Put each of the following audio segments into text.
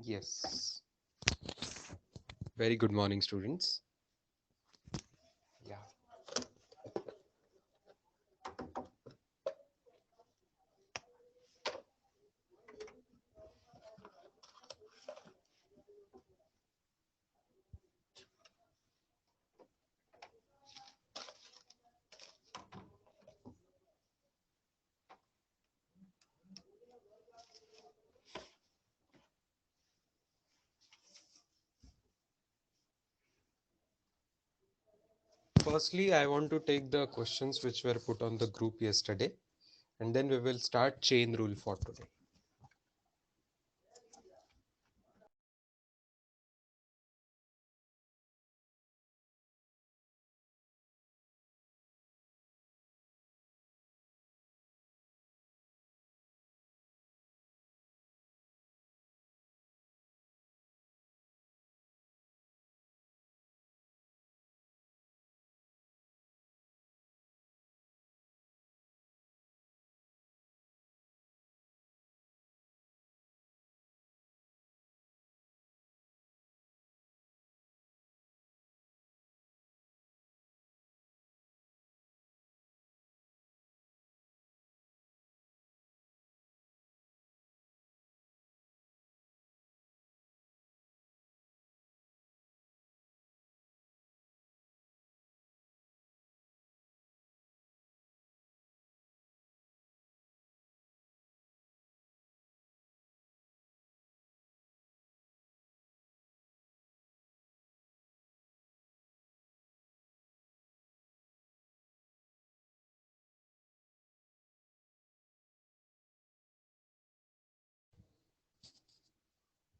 Yes. Very good morning, students. Yeah. Firstly, I want to take the questions which were put on the group yesterday, and then we will start chain rule for today.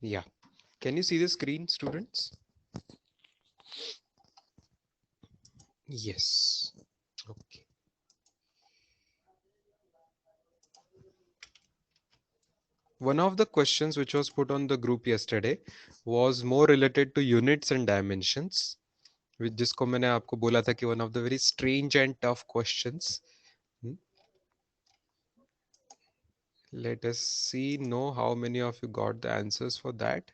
Yeah. Can you see the screen, students? Yes. Okay. One of the questions which was put on the group yesterday was more related to units and dimensions, जिसको मैंने आपको बोला था कि one of the very strange and tough questions. Let us see, know how many of you got the answers for that.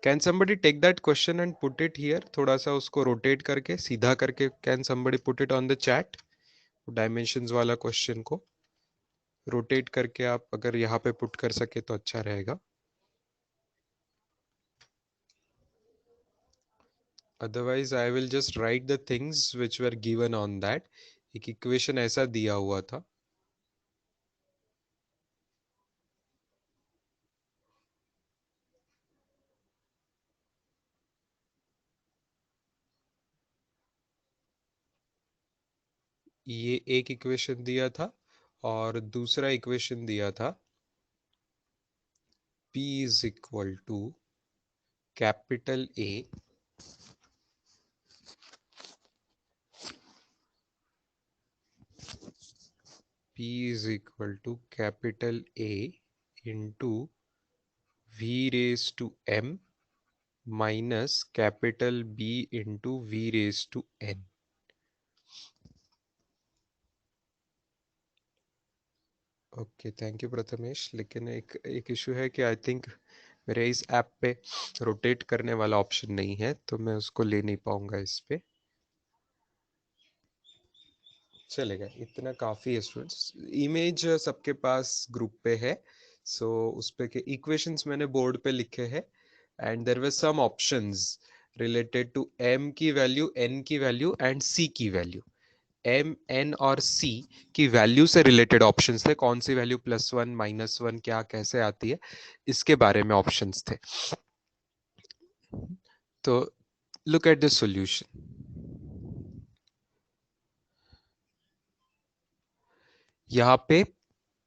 Can somebody take that question and put it here? थोड़ा सा उसको rotate करके सीधा करके can somebody put it on the chat? Dimensions वाला question को rotate करके आप अगर यहाँ पे put कर सके तो अच्छा रहेगा. Otherwise I will just write the things which were given on that. एक equation ऐसा दिया हुआ था. ये एक इक्वेशन दिया था और दूसरा इक्वेशन दिया था P is equal to capital A P is equal to capital A into V raised to M minus capital B into V raised to N. Okay thank you Prathamesh. लेकिन एक इशू है कि आई थिंक मेरे इस app पे rotate करने वाला option नहीं है, तो मैं उसको ले नहीं पाऊंगा इस पे. चलेगा, इतना काफी है स्टूडेंट्स. इमेज सबके पास ग्रुप पे है, सो उस पे के इक्वेशंस मैंने बोर्ड पे लिखे हैं and there were some options related to m की वैल्यू, n की वैल्यू एंड c की वैल्यू. m, n और c की वैल्यू से रिलेटेड ऑप्शंस थे. कौन सी वैल्यू +1 -1 क्या कैसे आती है, इसके बारे में ऑप्शंस थे. तो लुक एट द सॉल्यूशन. यहाँ पे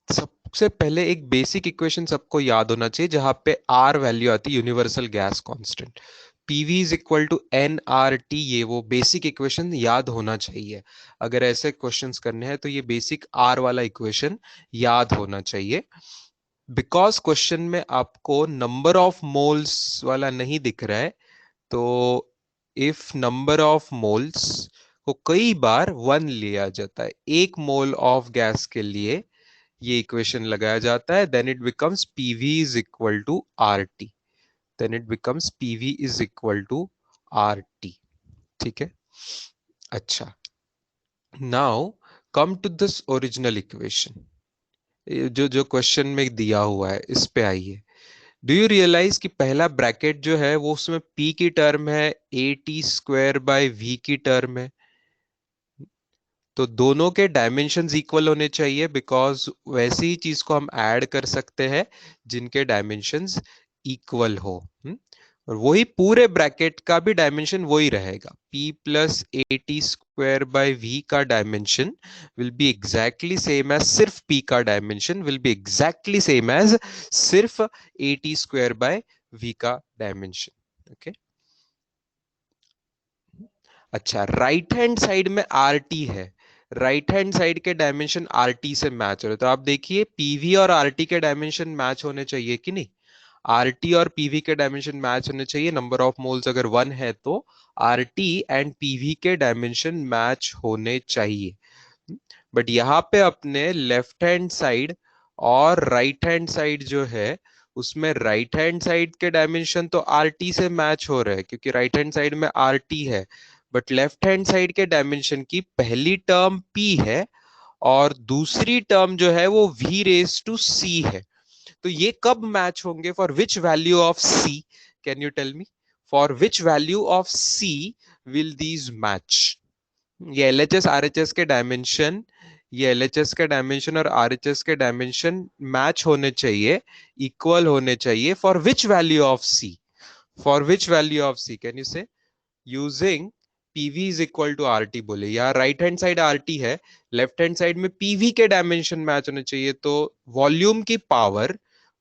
सबसे पहले एक बेसिक इक्वेशन सबको याद होना चाहिए जहां पे आर वैल्यू आती है, universal gas constant. PV is equal to N R T. ये वो बेसिक इक्वेशन याद होना चाहिए. अगर ऐसे क्वेश्चंस करने हैं तो ये बेसिक आर वाला इक्वेशन याद होना चाहिए. बिकॉज क्वेश्चन में आपको नंबर ऑफ मोल्स वाला नहीं दिख रहा है, तो इफ नंबर ऑफ मोल्स को कई बार 1 लिया जाता है. एक मोल ऑफ गैस के लिए ये इक्वेशन लगाया जाता है, then it becomes PV is equal to are T, then it becomes PV is equal to are T. ठीक है, अच्छा, now come to this original equation, जो जो क्वेश्चन में दिया हुआ है इस पे आइए। डू यू रियलाइज कि पहला ब्रैकेट जो है वो उसमें p की टर्म है, A T square by V की टर्म है, तो दोनों के डायमेंशंस इक्वल होने चाहिए, बिकॉज वैसी ही चीज को हम ऐड कर सकते हैं जिनके डायमेंशंस इक्वल हो। और वही पूरे ब्रैकेट का भी डायमेंशन वही रहेगा, p plus A T square by V का dimension will be exactly same as, सिर्फ p का dimension will be exactly same as सिर्फ A T square by V का डायमेंशन। ओके, अच्छा, राइट हैंड साइड में R T है, right hand side के dimension R T से match हो रहे, तो आप देखिए पीवी और आर टी के डायमेंशन मैच होने चाहिए कि नहीं, आर टी और पीवी के डायमेंशन मैच होने चाहिए, नंबर ऑफ मोल्स अगर 1 है तो आर टी एंड पीवी के डायमेंशन मैच होने चाहिए। बट यहाँ पे अपने लेफ्ट हैंड साइड और राइट हैंड साइड जो है, उसमें राइट हैंड साइड के डायमेंशन तो आर टी से मैच हो रहे हैं क्योंकि राइट हैंड साइड में आर टी है, बट लेफ्ट हैंड साइड के डायमेंशन की पहली टर्म p है और दूसरी टर्म जो है वो v रेस टू c है, तो ये कब मैच होंगे, for which value of c, can you tell me, for which value of c will these match? ये एलएचएस आरएचएस के डायमेंशन, ये एलएचएस के डायमेंशन और आरएचएस के डायमेंशन मैच होने चाहिए, इक्वल होने चाहिए, for which value of C, for which value of C, can you say, using PV is equal to are T बोले, यहाँ right hand side R T है, लेफ्ट हैंड साइड में PV के dimension match होने चाहिए, तो volume की power,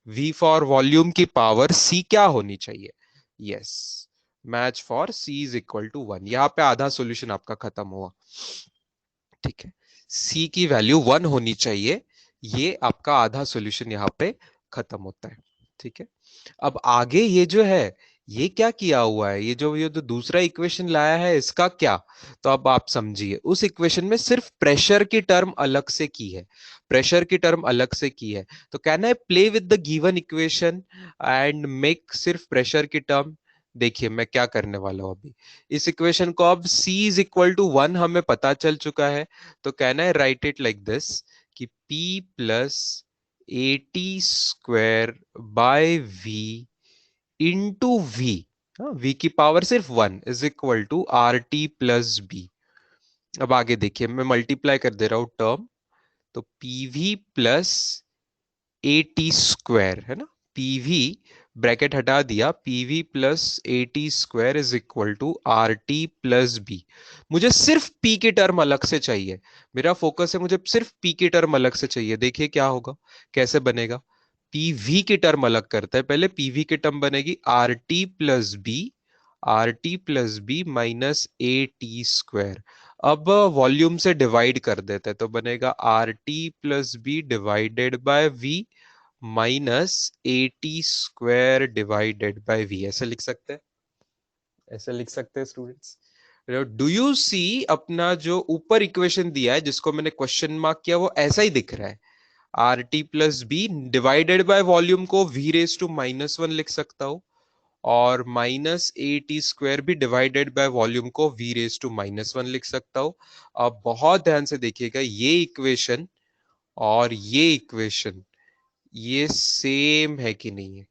V for volume की पावर सी क्या होनी चाहिए, yes, match for C is equal to 1, यहाँ पे आधा सॉल्यूशन आपका खत्म हुआ। ठीक है, सी की वैल्यू 1 होनी चाहिए, ये आपका आधा सॉल्यूशन यहाँ पे खत्म होता है। ठीक है, अब आगे ये जो है, ये क्या किया हुआ है, ये जो दूसरा इक्वेशन लाया है इसका क्या, तो अब आप समझिए, उस इक्वेशन में सिर्फ प्रेशर की टर्म अलग से की है, प्रेशर की टर्म अलग से की है, तो can I play with the given equation and make सिर्फ प्रेशर की टर्म? देखिए मैं क्या करने वाला हूं अभी, इस इक्वेशन को, अब c इज इक्वल टू 1 हमें पता चल चुका है, तो can I write it like this कि p plus A T square by V into V, V की पावर सिर्फ 1 is equal to R T plus B. अब आगे देखिए मैं मल्टीप्लाई कर दे रहा हूं टर्म, तो pv plus A T square है ना, पीवी ब्रैकेट हटा दिया, pv plus A T square is equal to R T plus b. मुझे सिर्फ पी की टर्म अलग से चाहिए, मेरा फोकस है, मुझे सिर्फ पी की टर्म अलग से चाहिए, देखिए क्या होगा, कैसे बनेगा, पीवी की टर्म अलग करता है, पहले पीवी की टर्म बनेगी r T plus b, r T plus b minus a T square, अब वॉल्यूम से डिवाइड कर देते हैं, तो बनेगा r T plus b divided by v minus a T square divided by v, ऐसे लिख सकते हैं, ऐसे लिख सकते हैं स्टूडेंट्स। डू यू सी, अपना जो ऊपर इक्वेशन दिया है जिसको मैंने क्वेश्चन मार्क किया वो ऐसा ही दिख रहा है, r T plus b divided by volume को वी रेस टू माइनस 1 लिख सकता हूं, और माइनस ए टी स्क्वायर भी डिवाइडेड बाय वॉल्यूम को वी रेस टू माइनस 1 लिख सकता हूं। अब बहुत ध्यान से देखिएगा, ये इक्वेशन और ये इक्वेशन ये सेम है कि नहीं है,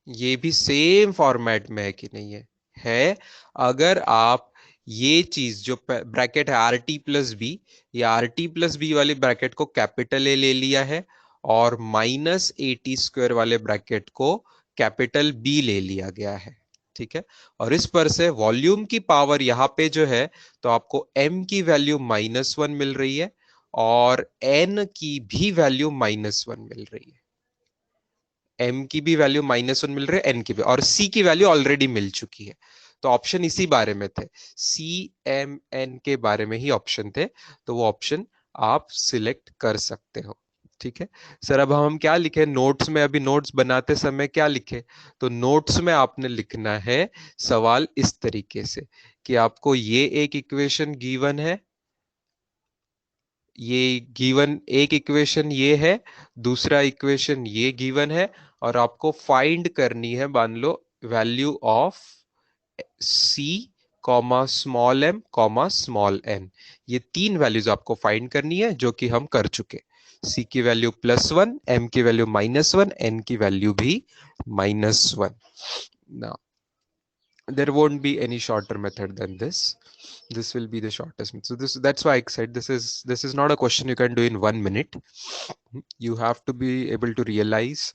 ये भी सेम फॉर्मेट में है कि नहीं है अगर आप ये चीज जो ब्रैकेट है आर टी प्लस बी, ये आर टी प्लस बी वाले ब्रैकेट को कैपिटल ए ले लिया है और माइनस ए टी स्क्वायर वाले ब्रैकेट को कैपिटल बी ले लिया गया है, ठीक है, और इस पर से वॉल्यूम की पावर यहाँ पे जो है, तो आपको m की वैल्यू -1 मिल रही है और n की भी वैल्यू -1 मिल रही है, m की भी वैल्यू -1 मिल रही है, n की भी, और c की वैल्यू ऑलरेडी मिल चुकी है, तो ऑप्शन इसी बारे में थे, सी एम एन के बारे में ही ऑप्शन थे, तो वो ऑप्शन आप सिलेक्ट कर सकते हो। ठीक है सर, अब हम क्या लिखे नोट्स में, अभी नोट्स बनाते समय क्या लिखे, तो नोट्स में आपने लिखना है सवाल इस तरीके से कि आपको ये एक इक्वेशन गिवन है, ये गिवन एक इक्वेशन ये है, दूसरा इक्वेशन ये गिवन है, और आपको फाइंड करनी है, मान लो, value of C comma small M comma small N. ये तीन वैल्यूज आपको फाइंड करनी है, जो कि हम कर चुके। सी की वैल्यू +1, एम की वैल्यू -1, एन की वैल्यू भी -1। Now, there won't be any shorter method than this. This will be the shortest method. So that's why I said this is not a question you can do in 1 minute. You have to be able to realize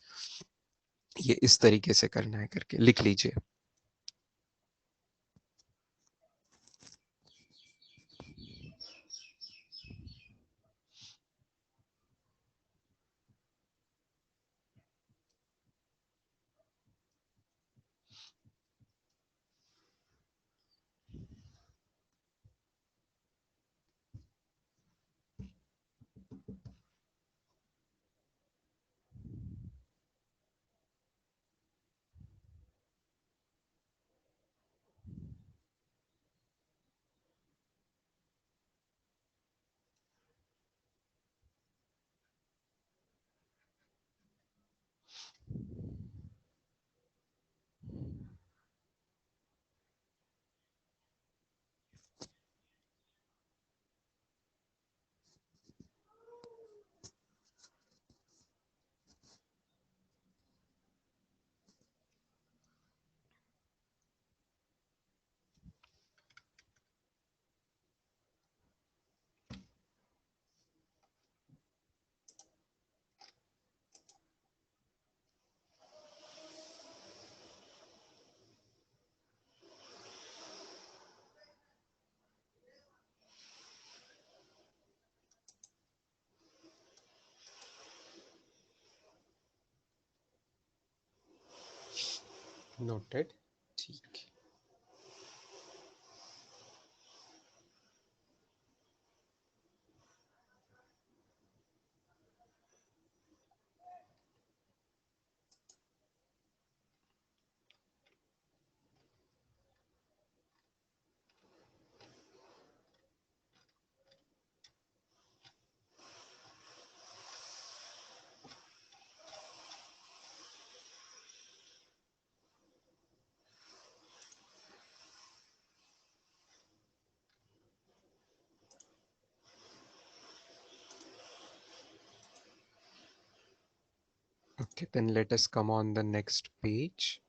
ये इस तरीके से करना है करके लिख लीजिए। Noted. ठीक। Okay, then let us come on the next page.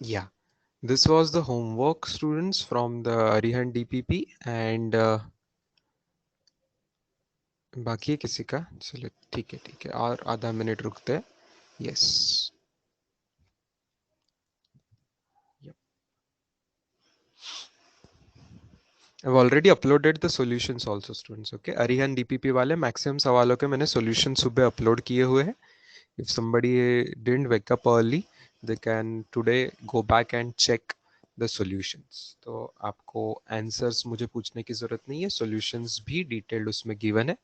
Yeah, this was the homework, students, from the Arihant DPP, and बाकी है किसी का? चलो ठीक है, और आधा मिनट रुकते हैं। Yes. I've already uploaded the solutions also, students. Okay, Arihan DPP वाले मैक्सिमम सवालों के मैंने solutions सुबह upload किए हुए हैं। If somebody didn't wake up early, they can today go back and check the solutions. तो आपको answers मुझे पूछने की जरूरत नहीं है, solutions भी detailed उसमें given है।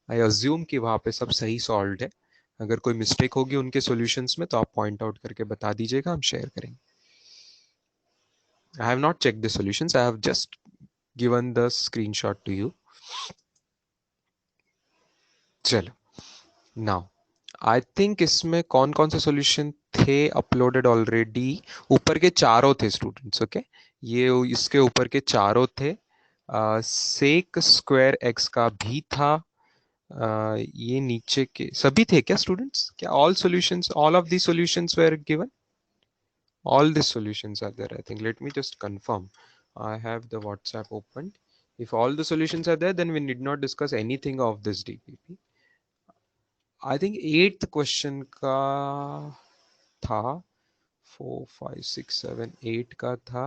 I assume कि वहाँ पे सब सही solved है। अगर कोई mistake होगी उनके solutions में तो आप point out करके बता दीजिएगा, हम share करेंगे। I have not checked the solutions. I have just given the screenshot to you. चलो, नाउ आई थिंक इसमें कौन कौन से सॉल्यूशन थे अपलोडेड ऑलरेडी? ऊपर के चारों थे स्टूडेंट्स। ओके, ये इसके ऊपर के चारों थे। सेक स्क्वायर एक्स का भी था। ये नीचे के सभी थे क्या स्टूडेंट्स? क्या all solutions, all of the solutions were given? All the solutions are there, I think. Let me just confirm. I have the WhatsApp opened. If all the solutions are there, then we need not discuss anything of this DPP. I think 8th question का था, 4 5 6 7 8 का था।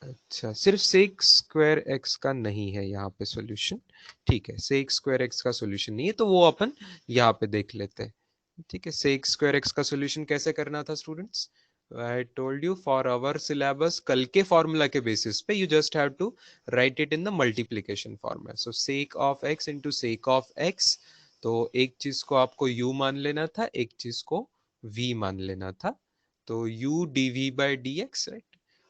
अच्छा, सिर्फ सेक square x का नहीं है यहाँ पे सॉल्यूशन। ठीक है, सेक स्क्वायर एक्स का सॉल्यूशन नहीं है, तो वो अपन यहाँ पे देख लेते हैं। ठीक है, सेक स्क्वायर एक्स का सॉल्यूशन कैसे करना था students? I told you for our syllabus कल के formula के basis पे you just have to write it in the multiplication format. So sec of x into sec of x. तो एक चीज को आपको u मान लेना था, एक चीज को v मान लेना था. तो u dv by dx, right?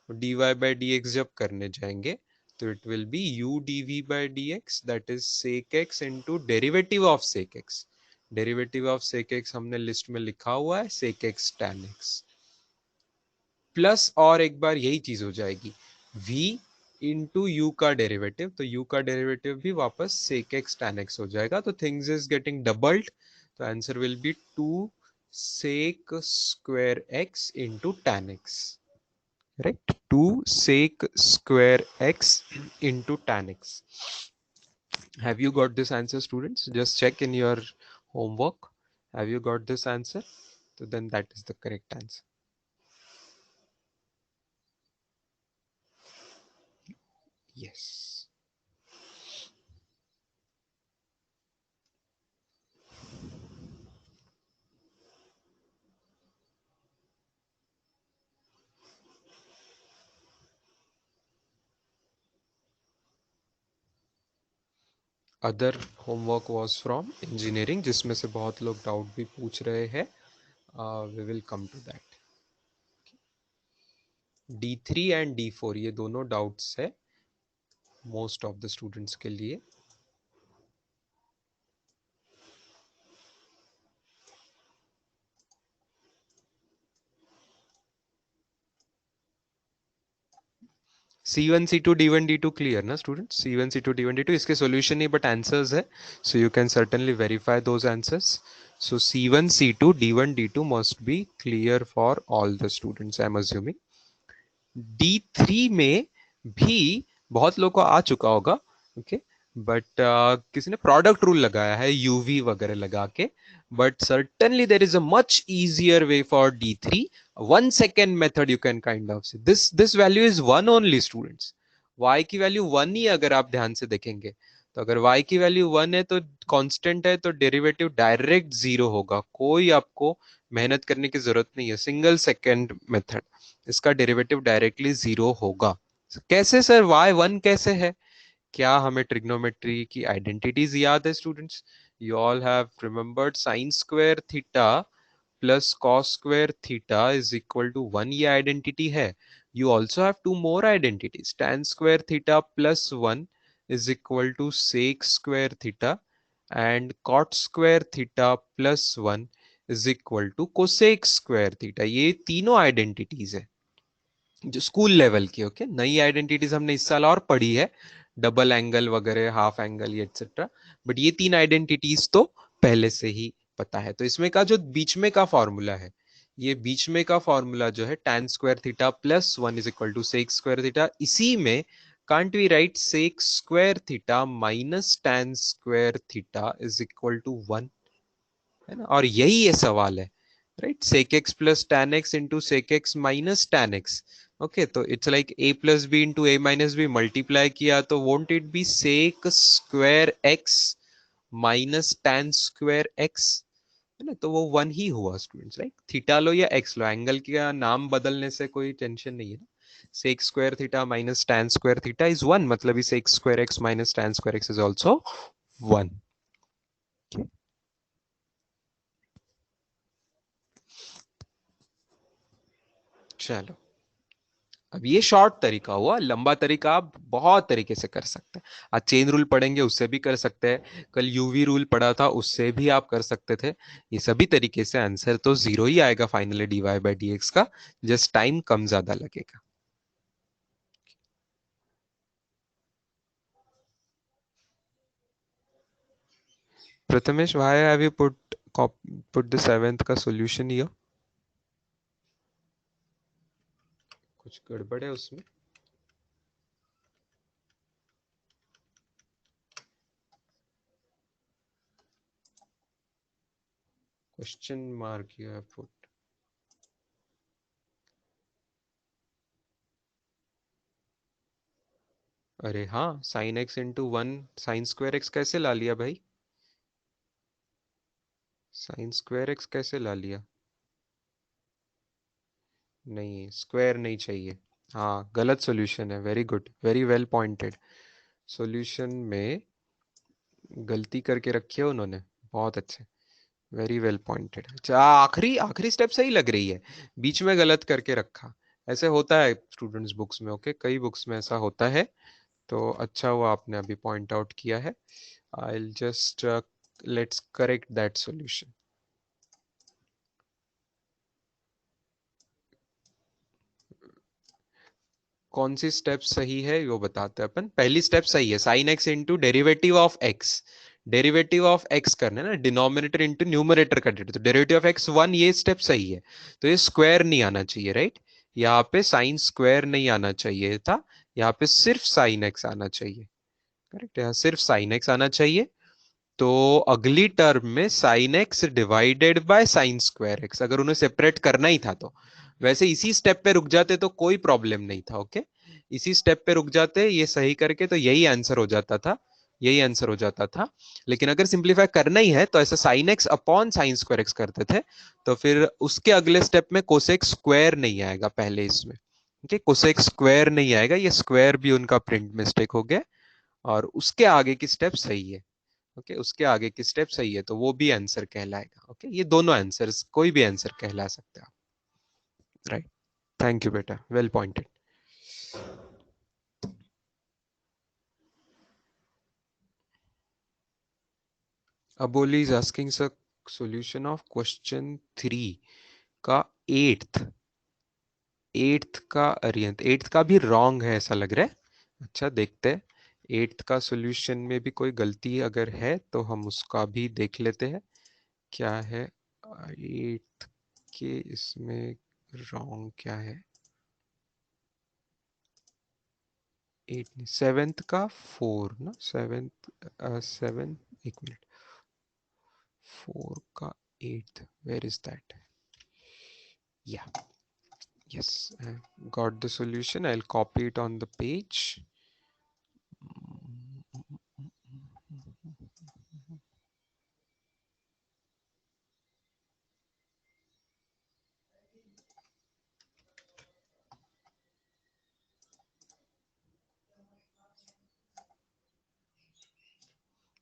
dy by dx जब करने जाएंगे तो it will be u dv by dx, that is sec x into derivative of sec x. Derivative of sec x हमने लिस्ट में लिखा हुआ है sec x tan x, plus और एक बार यही चीज हो जाएगी v इंटू यू का डेरिवेटिव. तो u का डेरिवेटिव भी वापस sec x tan x हो जाएगा. तो थिंग्स इज गेटिंग डबल्ड. तो answer will B 2 sec square x into tan x, right? 2 sec square x into tan x. Have you got this answer, students? Just check in your homework. Have you got this answer? So then that is the correct answer. Yes. Other homework was from engineering, जिसमें से बहुत लोग doubt भी पूछ रहे हैं. We will come to that. D3 and D4 ये दोनों डाउट्स है मोस्ट ऑफ द स्टूडेंट्स के लिए. C1 C2 D1 D2 clear ना students? C1 C2 D1 D2 इसके सॉल्यूशन नहीं बट आंसर्स है. So you can certainly verify those answers. So C1 C2 D1 D2 must be clear for all the students, I am assuming. D3 में भी बहुत लोगों को आ चुका होगा. ओके, बट किसी ने प्रोडक्ट रूल लगाया है यूवी वगैरह लगा के. But certainly there is a much easier way for D3. 1 second method you can kind of say this value is one only students. y की वैल्यू वन ही अगर आप ध्यान से देखेंगे. तो अगर y की वैल्यू वन है तो कांस्टेंट है तो डेरिवेटिव डायरेक्ट जीरो होगा. कोई आपको मेहनत करने की जरूरत नहीं है. सिंगल सेकेंड मेथड, इसका डेरिवेटिव डायरेक्टली जीरो होगा. कैसे सर वाई वन कैसे है? क्या हमें ट्रिग्नोमेट्री की आइडेंटिटीज याद है students? You all have remembered sine square theta plus cos square theta is equal to one. ये आइडेंटिटी है. You also have two more identities. tan square theta plus one is equal to sec square theta and cot square theta plus one is equal to cosec square theta. ये तीनों identities है जो school level की. Okay, नई identities हमने इस साल और पढ़ी है, डबल एंगल वगैरह, हाफ एंगल, एटसेट्रा. बट ये तीन आइडेंटिटीज तो पहले से ही पता है. तो इसमें का जो बीच में का फॉर्मूला है, ये बीच में का फॉर्मूला जो है tan square theta plus one is equal to sec square theta. इसी में can't we write sec square theta minus tan square theta is equal to one, है ना? और यही ये सवाल है, right? Sec x plus tan x into sec x minus tan x. Okay, तो it's like A plus B into A minus B multiply किया तो won't it be sec square x minus tan square x, है ना? तो वो one ही हुआ students, right? Theta लो या x लो, angle का नाम बदलने से कोई टेंशन नहीं है ना. Sec square theta minus tan square theta is one, मतलब sec square x minus tan square x is also one. चलो, अब ये शॉर्ट तरीका हुआ. लंबा तरीका आप बहुत तरीके से कर सकते हैं. आज चेन रूल पढ़ेंगे उससे भी कर सकते हैं. कल यूवी रूल पढ़ा था उससे भी आप कर सकते थे. ये सभी तरीके से आंसर तो जीरो ही आएगा finally dy by d x का. जस्ट टाइम कम ज्यादा लगेगा. Prathamesh, why have you put the seventh का solution here? कुछ गड़बड़ है उसमें? Question mark you have put. अरे हाँ, sign x into one sine square x कैसे ला लिया भाई? साइन स्क्वायर एक्स कैसे ला लिया? नहीं, स्क्वायर नहीं चाहिए। हाँ, गलत सॉल्यूशन है। Very good, very well pointed. Solution में गलती करके रखी है उन्होंने। बहुत अच्छे, वेरी वेल पॉइंटेड। अच्छा, आखिरी आखिरी स्टेप सही लग रही है, बीच में गलत करके रखा। ऐसे होता है स्टूडेंट्स बुक्स में, ओके, कई बुक्स में ऐसा होता है। तो अच्छा हुआ आपने अभी पॉइंट आउट किया है। आई will just let's correct that solution. कौन सी स्टेप सही है वो बताते हैं अपन। पहली स्टेप सही है, sign x into derivative of x. Derivative of x करना है ना, डिनोमिनेटर इंटू न्यूमरेटर का डेरिवेटिव, तो डेरिवेटिव ऑफ एक्स वन, ये स्टेप सही है। तो ये स्क्वायर नहीं आना चाहिए, राइट। यहाँ पे साइन स्क्वायर नहीं आना चाहिए था, यहाँ पे सिर्फ साइन एक्स आना चाहिए। करेक्ट, यहाँ सिर्फ साइन एक्स आना चाहिए। तो अगली टर्म में sine x divided by sine square x, अगर उन्हें सेपरेट करना ही था तो। वैसे इसी स्टेप पे रुक जाते तो कोई प्रॉब्लम नहीं था, ओके। इसी स्टेप पे रुक जाते ये सही करके, तो यही आंसर हो जाता था, यही आंसर हो जाता था। लेकिन अगर सिंप्लीफाई करना ही है तो ऐसा sine x upon sine square x करते थे। तो फिर उसके अगले स्टेप में कोसेक स्क्वायर नहीं आएगा पहले इसमें, ओके। कोसेक स्क्वायर नहीं आएगा, ये स्क्वायर भी उनका प्रिंट मिस्टेक हो गया। और उसके आगे की स्टेप सही है, ओके। उसके आगे की स्टेप सही है, तो वो भी आंसर कहलाएगा, ओके। ये दोनों आंसर्स, कोई भी आंसर कहला सकते हैं आप, राइट। थैंक यू बेटा, well pointed. Aboli is asking sir, solution of question 3 का एट्थ, एट्थ का अरियंत, एट्थ का भी रॉन्ग है ऐसा लग रहा है। अच्छा, देखते हैं एट्थ का सॉल्यूशन में भी कोई गलती अगर है तो हम उसका भी देख लेते हैं क्या है। एट्थ के इसमें रॉन्ग क्या है। एट नहीं, सेवेंथ का फोर ना, सेवेंथ, सेवन, एक मिनट, फोर का एट्थ, वेर इज दैट। या, yes, I got the solution. I'll copy it on the page.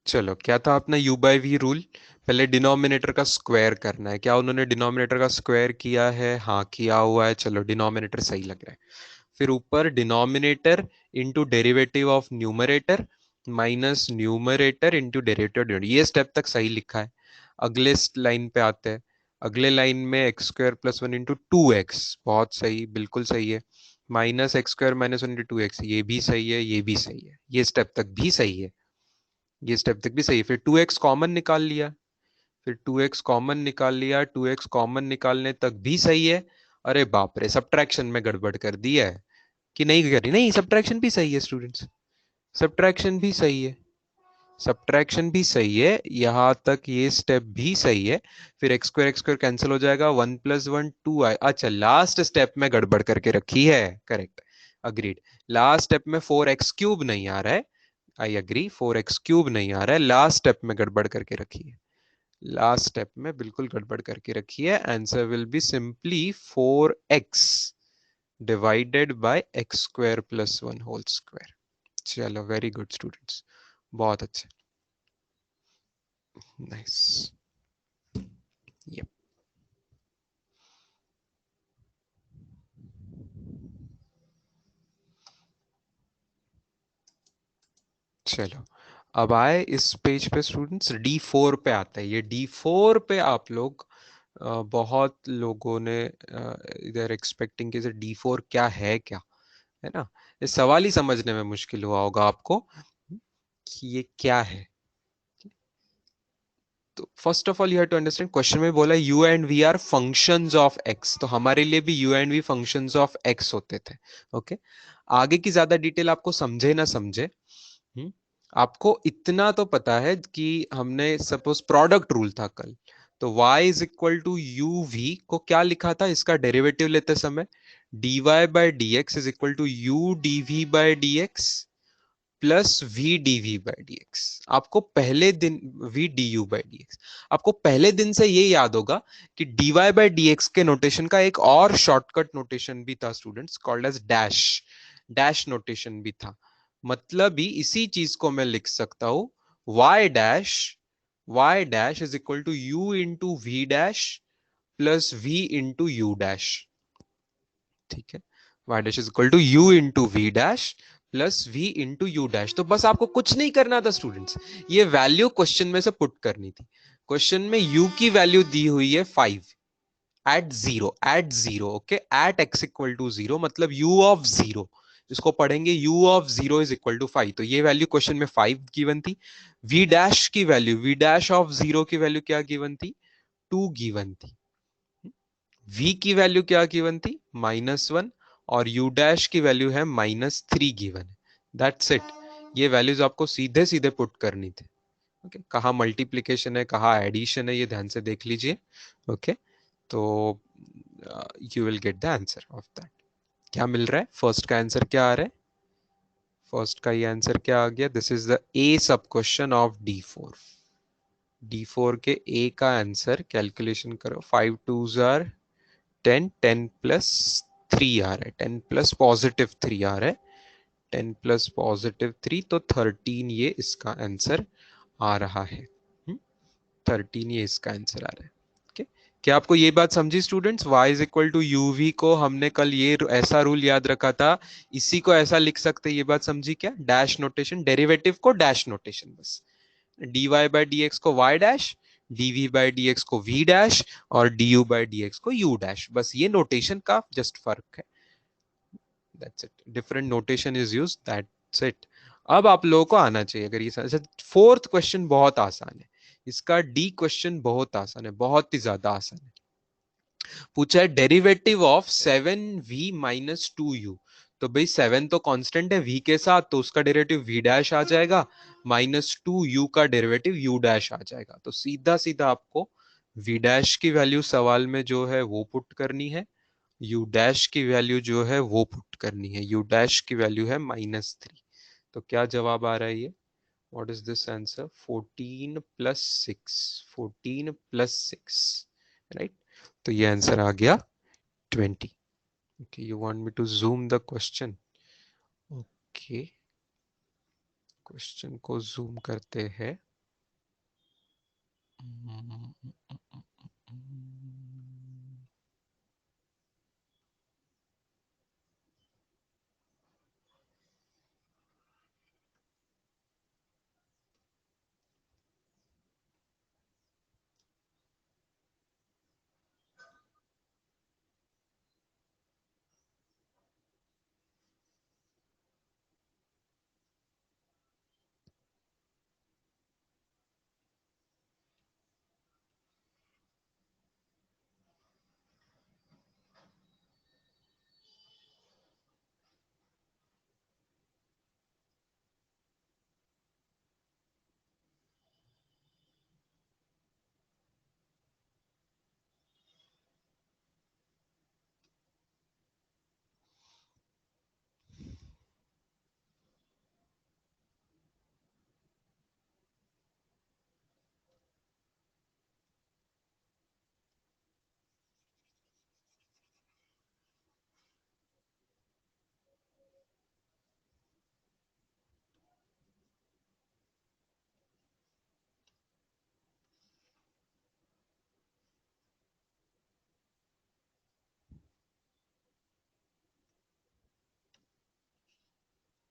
चलो, क्या था अपना u बाई वी रूल। पहले डिनोमिनेटर का स्क्वायर करना है, क्या उन्होंने डिनोमिनेटर का स्क्वायर किया है? हाँ, किया हुआ है। चलो, डिनोमिनेटर सही लग रहा है। फिर ऊपर denominator into derivative of numerator minus numerator into derivative, ये स्टेप तक सही लिखा है। अगले लाइन पे आते हैं। अगले लाइन में x square plus one into two x, बहुत सही, बिल्कुल सही है। Minus x square minus one into two x, ये भी सही है, ये भी सही है, ये स्टेप तक भी सही है, ये स्टेप तक भी सही है। फिर टू एक्स कॉमन निकाल लिया, फिर टू एक्स कॉमन निकाल लिया, टू एक्स कॉमन निकालने तक भी सही है। अरे बाप रे, सब्ट्रैक्शन में गड़बड़ कर दी है कि नहीं करी? नहीं, सब्ट्रैक्शन भी सही है स्टूडेंट्स, सब्ट्रैक्शन भी सही है, सब्ट्रैक्शन भी सही है, यहां तक ये स्टेप भी सही है। फिर एक्स स्क्वायर कैंसिल हो जाएगा, वन प्लस वन टू आई। अच्छा, लास्ट स्टेप में गड़बड़ करके रखी है, करेक्ट, अग्रीड। लास्ट स्टेप में फोर एक्स क्यूब नहीं आ रहा है, I agree, four x cube नहीं आ रहा है, लास्ट स्टेप में गड़बड़ करके रखी है, लास्ट स्टेप में बिल्कुल गड़बड़ करके रखी है। Answer will be simply four x divided by x square plus one whole square. चलो, वेरी गुड स्टूडेंट्स, बहुत अच्छे, नाइस। यप, चलो, अब आए इस पेज पे स्टूडेंट्स, D4 पे आता है। ये D4 पे आप लोग बहुत लोगों ने इधर एक्सपेक्टिंग कि D4 क्या है ना। इस सवाल ही समझने में मुश्किल हुआ होगा आपको कि ये क्या है। तो first of all you have to understand, question में बोला u and v are functions of x, तो हमारे लिए भी u and v functions of x होते थे, ओके। आगे की ज्यादा डिटेल आपको समझे ना समझे, आपको इतना तो पता है कि हमने सपोज प्रोडक्ट रूल था कल, तो y is equal to u v को क्या लिखा था इसका डेरिवेटिव लेते समय, dy by d x is equal to u d v by d x plus v d v by d x. आपको पहले दिन v d u by d x, आपको पहले दिन से ये याद होगा कि d y by d x के नोटेशन का एक और शॉर्टकट नोटेशन भी था students, called as dash. Dash notation भी था। मतलब ही इसी चीज को मैं लिख सकता हूं, y dash is equal to u into v dash plus v into u dash. ठीक है, y dash is equal to u into v dash plus v into u dash. तो बस आपको कुछ नहीं करना था स्टूडेंट्स, ये वैल्यू क्वेश्चन में से पुट करनी थी। क्वेश्चन में u की वैल्यू दी हुई है 5 at zero okay, at x equal to zero, मतलब u ऑफ जीरो, जिसको पढ़ेंगे u of zero is equal to 5। तो ये वैल्यू क्वेश्चन में 5 गिवन थी। v डैश की value, v dash of zero की वैल्यू क्या गिवन थी, 2 गिवन थी। v की वैल्यू क्या गिवन थी, -1, और u डैश की वैल्यू है -3 गिवन है। That's it. ये वैल्यूज आपको सीधे सीधे पुट करनी थी। ओके, कहाँ मल्टीप्लीकेशन है कहाँ एडिशन है, ये ध्यान से देख लीजिए। ओके, तो you will get the answer of that. क्या मिल रहा है, फर्स्ट का आंसर क्या आ रहा है, फर्स्ट का ये आंसर क्या आ गया, दिस इज द ए सब क्वेश्चन ऑफ D4। D4 के ए का आंसर कैलकुलेशन करो, 5 2s आर 10, 10 प्लस 3 आ रहा है, 10 प्लस पॉजिटिव 3 आ रहा है, 10 प्लस पॉजिटिव 3 तो 13 ये इसका आंसर आ रहा है। 13 ये इसका आंसर आ रहा है। okay? क्या आपको ये बात समझी students, y is equal to u v को हमने कल ये ऐसा रूल याद रखा था, इसी को ऐसा लिख सकते, ये बात समझी क्या, डैश नोटेशन, डेरिवेटिव को डैश नोटेशन, बस dy बाई डी एक्स को y dash, dv by d x को v डैश, और du बाई डी एक्स को u डैश, बस ये नोटेशन का जस्ट फर्क है। That's it, different notation is used, that's it. अब आप लोगों को आना चाहिए, अगर ये फोर्थ क्वेश्चन बहुत आसान है, इसका डी क्वेश्चन बहुत आसान है, बहुत ही ज्यादा आसान है। पूछा है derivative of 7v minus 2u। तो भाई 7 तो कांस्टेंट है v के साथ, तो उसका डेरिवेटिव v डैश आ जाएगा, -2u का डेरिवेटिव u डैश आ जाएगा। तो सीधा सीधा आपको v डैश की वैल्यू सवाल में जो है वो पुट करनी है, u डैश की वैल्यू जो है वो पुट करनी है, u डैश की वैल्यू है -3। तो क्या जवाब आ रहा है ये, व्हाट इज दिस आंसर, 14 प्लस 6, 14 प्लस 6, राइट। तो ये आंसर आ गया 20। Okay, you want me to zoom the question, okay, question को जूम करते हैं।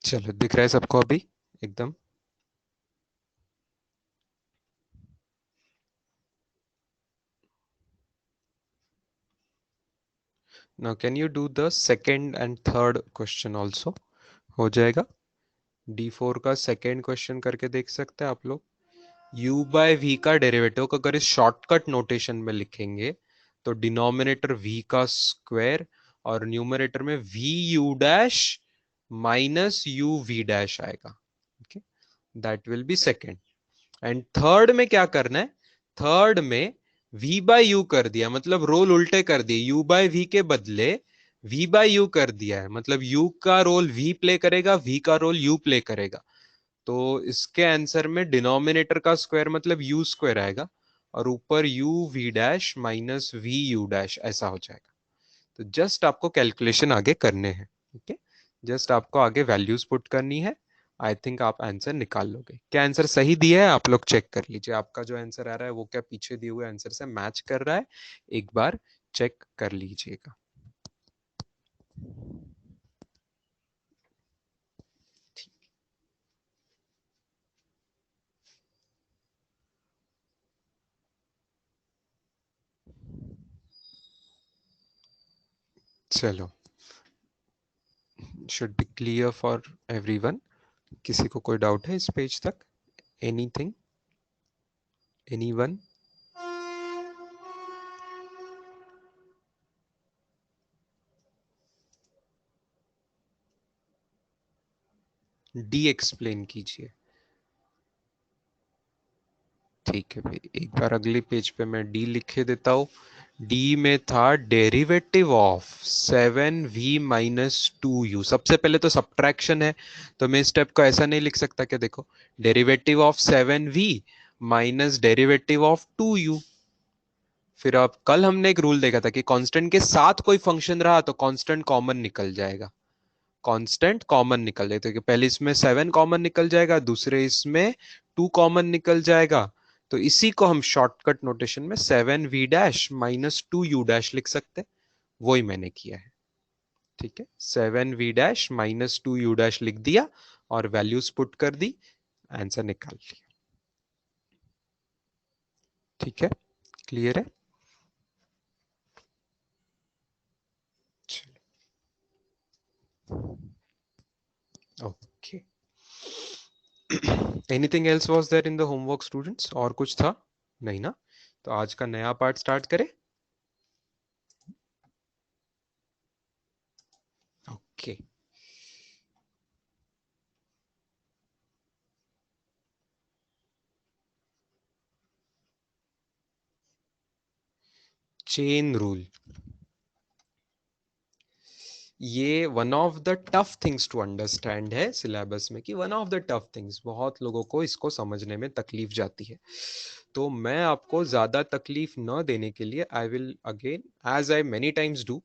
चलो, दिख रहा है सबको अभी एकदम। Now can you do the second and third question also, हो जाएगा। D4 का सेकेंड क्वेश्चन करके देख सकते हैं आप लोग। u बाय v का डेरिवेटिव को अगर इस शॉर्टकट नोटेशन में लिखेंगे तो डिनोमिनेटर v का स्क्वायर और न्यूमरेटर में v u dash minus u v dash आएगा। Okay, that will be second. And third में क्या करना है, थर्ड में v बाय यू कर दिया, मतलब रोल उल्टे कर दिए, u बाय v के बदले v बाय यू कर दिया है, मतलब u का रोल v प्ले करेगा, v का रोल u प्ले करेगा। तो इसके आंसर में डिनोमिनेटर का स्क्वायर मतलब यू स्क्वायर आएगा और ऊपर u v dash minus v u dash ऐसा हो जाएगा। तो जस्ट आपको कैलकुलेशन आगे करने हैं। ठीक है, जस्ट आपको आगे वैल्यूज पुट करनी है। आई थिंक आप आंसर निकाल लोगे। क्या आंसर सही दिया है आप लोग चेक कर लीजिए, आपका जो आंसर आ रहा है वो क्या पीछे दिए हुए आंसर से मैच कर रहा है, एक बार चेक कर लीजिएगा। चलो, should be clear for everyone. किसी को कोई डाउट है इस पेज तक? Anything, anyone? डी एक्सप्लेन कीजिए। ठीक है भाई, एक बार अगले पेज पे मैं डी लिखे देता हूँ। डी में था डेरिवेटिव ऑफ 7v - 2u। सबसे पहले तो सब्ट्रैक्शन है, तो मैं इस स्टेप को ऐसा नहीं लिख सकता कि देखो derivative of 7v minus derivative of 2u। फिर अब कल हमने एक रूल देखा था कि कांस्टेंट के साथ कोई फंक्शन रहा तो कांस्टेंट कॉमन निकल जाएगा। कांस्टेंट कॉमन निकल जाए तो पहले इसमें 7 कॉमन निकल जाएगा, दूसरे इसमें 2 कॉमन निकल जाएगा। तो इसी को हम शॉर्टकट नोटेशन में 7v - 2u लिख सकते हैं। वही मैंने किया है। ठीक है, 7v - 2u लिख दिया और वैल्यूज पुट कर दी, आंसर निकाल लिया। ठीक है, क्लियर है? Okay, anything else was there in the homework students? और कुछ था? नहीं ना? तो आज का नया पार्ट स्टार्ट करें। Okay, chain rule. ये one of the tough things to understand है सिलेबस में, कि one of the tough things, बहुत लोगों को इसको समझने में तकलीफ जाती है। तो मैं आपको ज्यादा तकलीफ न देने के लिए I will again, as I many times do,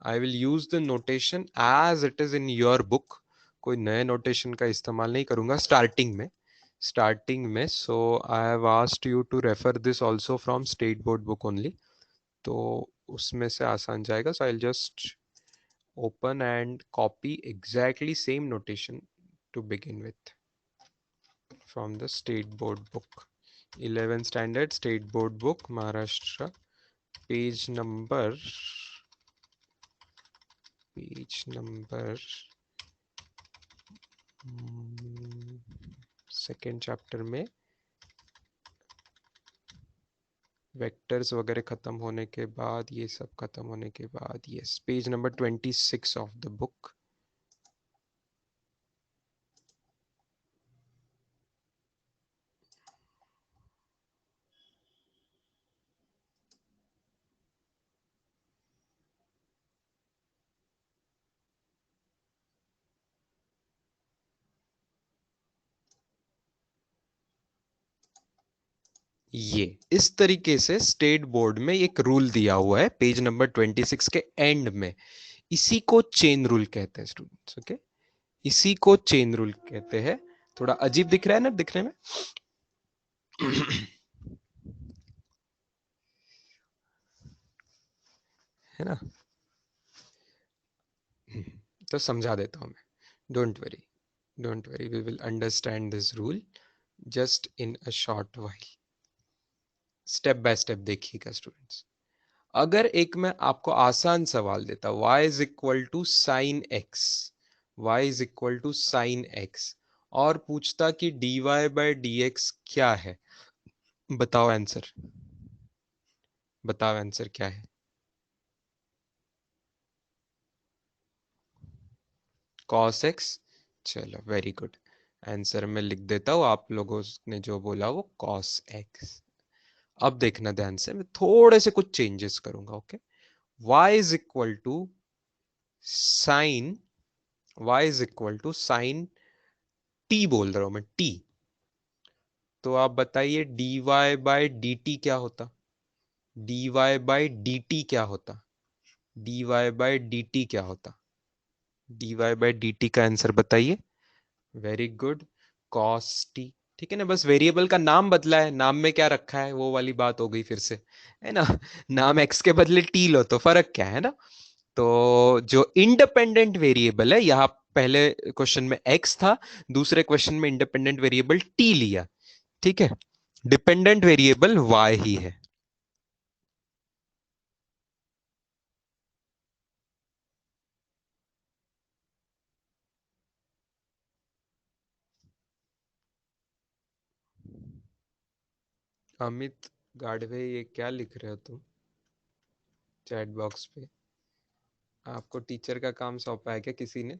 I will use the notation as it is in your book. कोई नए नोटेशन का इस्तेमाल नहीं करूंगा स्टार्टिंग में। So I have asked you to refer this also from state board book only. तो उसमें से आसान जाएगा। So I will just open and copy exactly same notation to begin with from the state board book, 11th standard state board book, Maharashtra, page number second chapter में vectors वगैरह खत्म होने के बाद, ये सब खत्म होने के बाद, yes, page number 26 of the book. ये इस तरीके से स्टेट बोर्ड में एक रूल दिया हुआ है पेज नंबर 26 के एंड में। इसी को चेन रूल कहते हैं स्टूडेंट्स। ओके, इसी को चेन रूल कहते हैं। थोड़ा अजीब दिख रहा है ना दिखने में? है ना? तो समझा देता हूं मैं। Don't worry, don't worry, we will understand this rule just in a short while. Step by step देखिएगा स्टूडेंट्स। अगर एक मैं आपको आसान सवाल देता, y is equal to sine x, y is equal to sine x, और पूछता कि dy बाय dx क्या है, बताओ आंसर, बताओ आंसर क्या है? cos x। चलो वेरी गुड, आंसर में लिख देता हूं, आप लोगों ने जो बोला वो cos x। अब देखना ध्यान से, मैं थोड़े से कुछ चेंजेस करूंगा। Okay, y is equal to sine, y is equal to sine t बोल रहा हूं मैं, टी। तो आप बताइए dy बाय dt क्या होता, dy बाय dt क्या होता, dy बाय dt क्या होता, dy बाय dt का आंसर बताइए। Very good, cos t। ठीक है ना, बस वेरिएबल का नाम बदला है, नाम में क्या रखा है वो वाली बात हो गई फिर से, है ना। नाम x के बदले t लो तो फर्क क्या है ना। तो जो इंडिपेंडेंट वेरिएबल है, यहाँ पहले क्वेश्चन में x था, दूसरे क्वेश्चन में इंडिपेंडेंट वेरिएबल t लिया। ठीक है, डिपेंडेंट वेरिएबल y ही है। अमित गाढ़वे, ये क्या लिख रहे हो तुम चैट बॉक्स पे? आपको टीचर का काम सौंपा है क्या किसी ने?